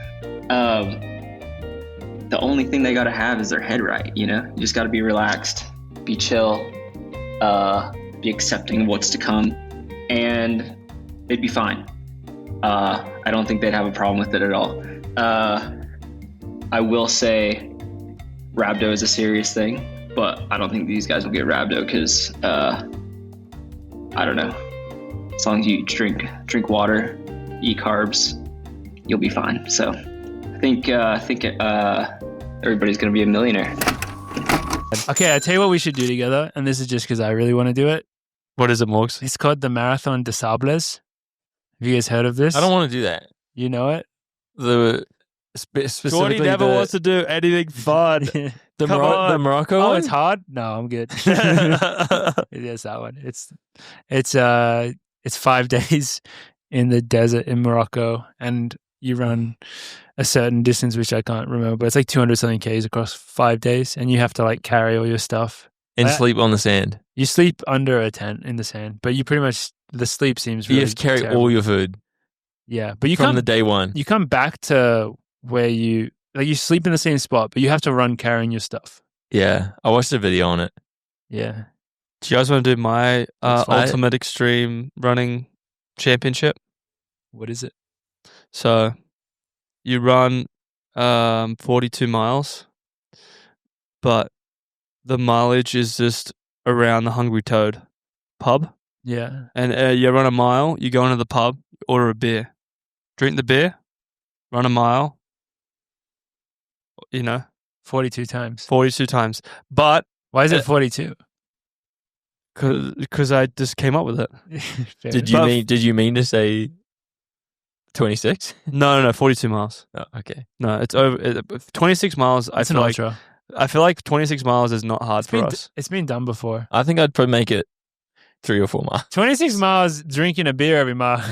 The only thing they got to have is their head right, you know? You just got to be relaxed, be chill, be accepting of what's to come, and they'd be fine. I don't think they'd have a problem with it at all. I will say rhabdo is a serious thing, but I don't think these guys will get rhabdo because, I don't know. As long as you drink water, eat carbs, you'll be fine. So I think everybody's going to be a millionaire.
Okay, I tell you what we should do together, and this is just because I really want to do it.
What is it, Morgs?
It's called the Marathon des Sables. Have you guys heard of this?
I don't want to do that.
You know it?
Specifically
Jordy never wants to do anything fun.
The Morocco one?
It's hard? No, I'm good. It is that one. It's 5 days in the desert in Morocco, and you run a certain distance, which I can't remember, but it's like 200 something Ks across 5 days, and you have to like carry all your stuff.
And sleep on the sand.
You sleep under a tent in the sand, but you pretty much, the sleep seems really
You just carry
terrible.
all your food.
Yeah, but you
from
come
the day one.
You come back to where you sleep in the same spot, but you have to run carrying your stuff.
Yeah, I watched a video on it.
Yeah.
Do you guys want to do my ultimate extreme running championship?
What is it?
So you run 42 miles, but the mileage is just around the Hungry Toad pub.
Yeah.
And you run a mile, you go into the pub, order a beer, drink the beer, run a mile,
42 times.
42 times. But
why is it 42?
Because I just came up with it.
Did you mean to say 26?
No, 42 miles.
Oh, okay.
No, it's over 26 miles.
It's an ultra.
I feel like 26 miles is not hard for us.
It's been done before.
I think I'd probably make it 3 or 4 miles.
26 miles drinking a beer every mile.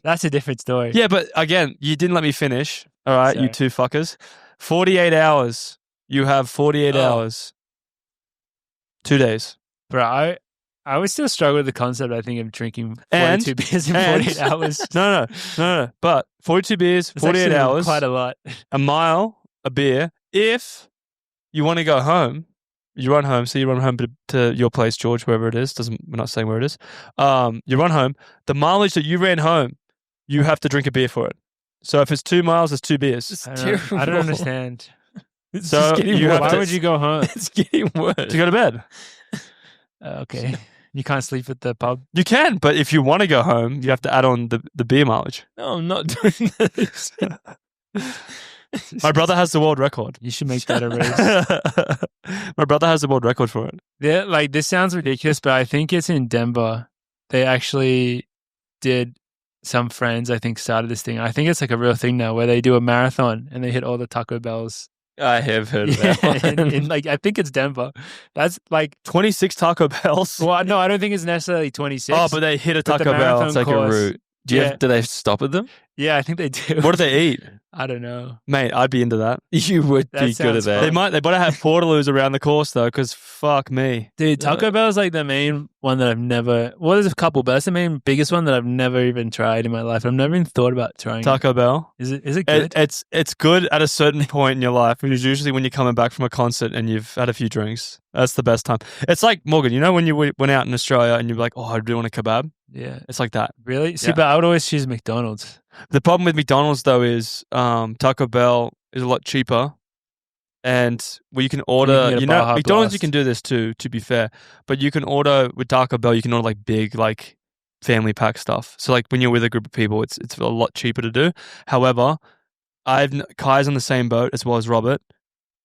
That's a different story.
Yeah, but again, you didn't let me finish. All right,
Sorry.
You two fuckers. 48 hours. You have 48 hours. 2 days.
Bro, I would still struggle with the concept, I think, of drinking 42 beers in 48 hours.
No. But 42 beers,
It's
48
actually
hours.
quite a lot.
A mile, a beer. If you want to go home, you run home. So you run home to your place, George, wherever it is. We're not saying where it is. You run home. The mileage that you ran home, you have to drink a beer for it. So if it's 2 miles, it's 2 beers.
I don't understand.
So
why would you go home?
It's getting worse.
To go to bed.
Okay. You can't sleep at the pub?
You can, but if you want to go home, you have to add on the beer mileage.
No, I'm not doing this.
My brother has the world record.
You should make that a race.
My brother has the world record for it.
Yeah, like this sounds ridiculous, but I think it's in Denver. They actually did, some friends, I think, started this thing. I think it's like a real thing now where they do a marathon and they hit all the Taco Bells.
I have heard of that one.
I think it's Denver. That's like
26 Taco Bells.
Well, no, I don't think it's necessarily 26.
Oh, but they hit a
But the
Taco Bell.
marathon
It's like
course-
a route. Do they stop at them?
Yeah, I think they do.
what do they eat?
I don't know.
Mate, I'd be into that.
You would
That
be good at
sounds
that.
They better have portaloos around the course though, because fuck me.
Dude, Taco Bell is like the main one that I've never... Well, there's a couple, but that's the main biggest one that I've never even tried in my life. I've never even thought about trying
Taco Bell.
Is it good?
It's good at a certain point in your life, which is usually when you're coming back from a concert and you've had a few drinks. That's the best time. It's like, Morgan, you know when you went out in Australia and you're like, oh, I really want a kebab?
Yeah.
It's like that.
Really? See,
Yeah.
but I would always choose McDonald's.
The problem with McDonald's though is Taco Bell is a lot cheaper, and you can order.
get a Baja
McDonald's
Blast.
you can do this too. To be fair, but you can order with Taco Bell. You can order like big family pack stuff. So like when you're with a group of people, it's a lot cheaper to do. However, Kai's on the same boat as well as Robert.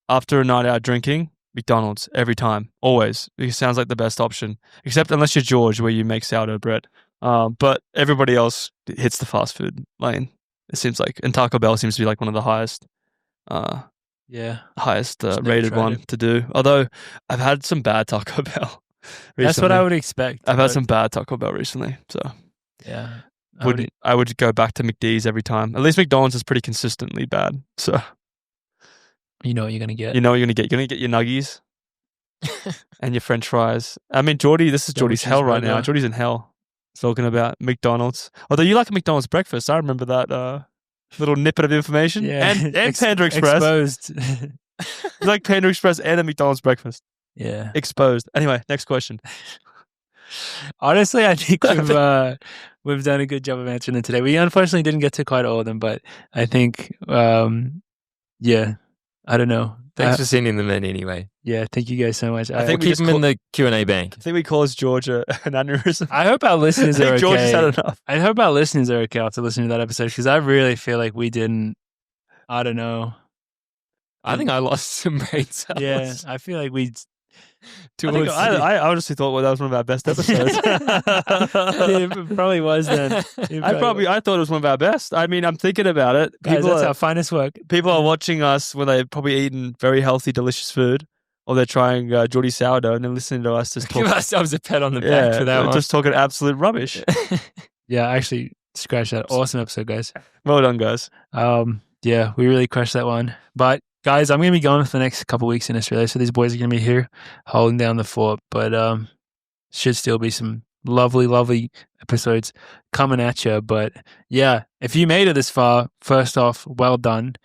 After a night out drinking, McDonald's every time, always. It sounds like the best option, except unless you're George, where you make sourdough bread. But everybody else hits the fast food lane. It seems like, and Taco Bell seems to be like one of the highest
Never
rated
tried
one
it.
to do. Although I've had some bad Taco Bell recently.
That's what I would expect.
I've had some bad Taco Bell recently, so
Yeah.
I would go back to McD's every time. At least McDonald's is pretty consistently bad. So
You know what you're going to get.
you know what you're gonna get. You're gonna get your nuggies and your French fries. I mean, Geordie, this is
Double
Geordie's hell right now.
cheeseburger.
Geordie's in hell. Talking about McDonald's. Although you like a McDonald's breakfast, I remember that little nippet of information.
Yeah.
And Panda Express.
Exposed.
You like Panda Express and a McDonald's breakfast.
Yeah.
Exposed. Anyway, next question.
Honestly, I think we've done a good job of answering them today. We unfortunately didn't get to quite all of them, but I think, yeah, I don't know.
Thanks for sending them in anyway.
Yeah, thank you guys so much.
I think
We'll keep them in the Q&A bank.
I think we caused George an aneurysm.
I hope our listeners
I
are
think George has
okay.
had enough.
I hope our listeners are okay after listening to that episode because I really feel like we didn't. I don't know.
I think I lost some brain cells.
Yeah, I feel like we.
I honestly thought that was one of our best episodes.
It probably was then.
I thought it was one of our best. I mean, I'm thinking about it.
Guys, that's our finest work.
People are watching us when they're probably eating very healthy, delicious food, or they're trying Geordie sourdough and they're listening to us just
Give
talk.
ourselves a pat on the back for that one.
Just talking absolute rubbish.
Yeah, actually, Scratch that. Awesome episode, guys.
Well done, guys.
Yeah, we really crushed that one. But guys, I'm going to be gone for the next couple of weeks in Australia, so these boys are going to be here holding down the fort. But should still be some lovely, lovely episodes coming at you. But yeah, if you made it this far, first off, well done.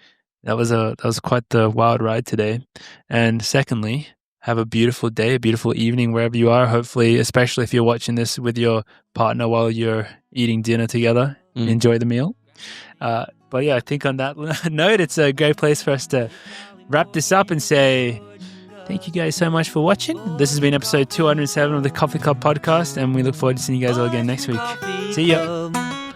That was quite the wild ride today. And secondly, have a beautiful day, a beautiful evening wherever you are. Hopefully, especially if you're watching this with your partner while you're eating dinner together, enjoy the meal. But yeah, I think on that note, it's a great place for us to wrap this up and say thank you guys so much for watching. This has been episode 207 of the Coffee Club podcast, and we look forward to seeing you guys all again next week. See ya.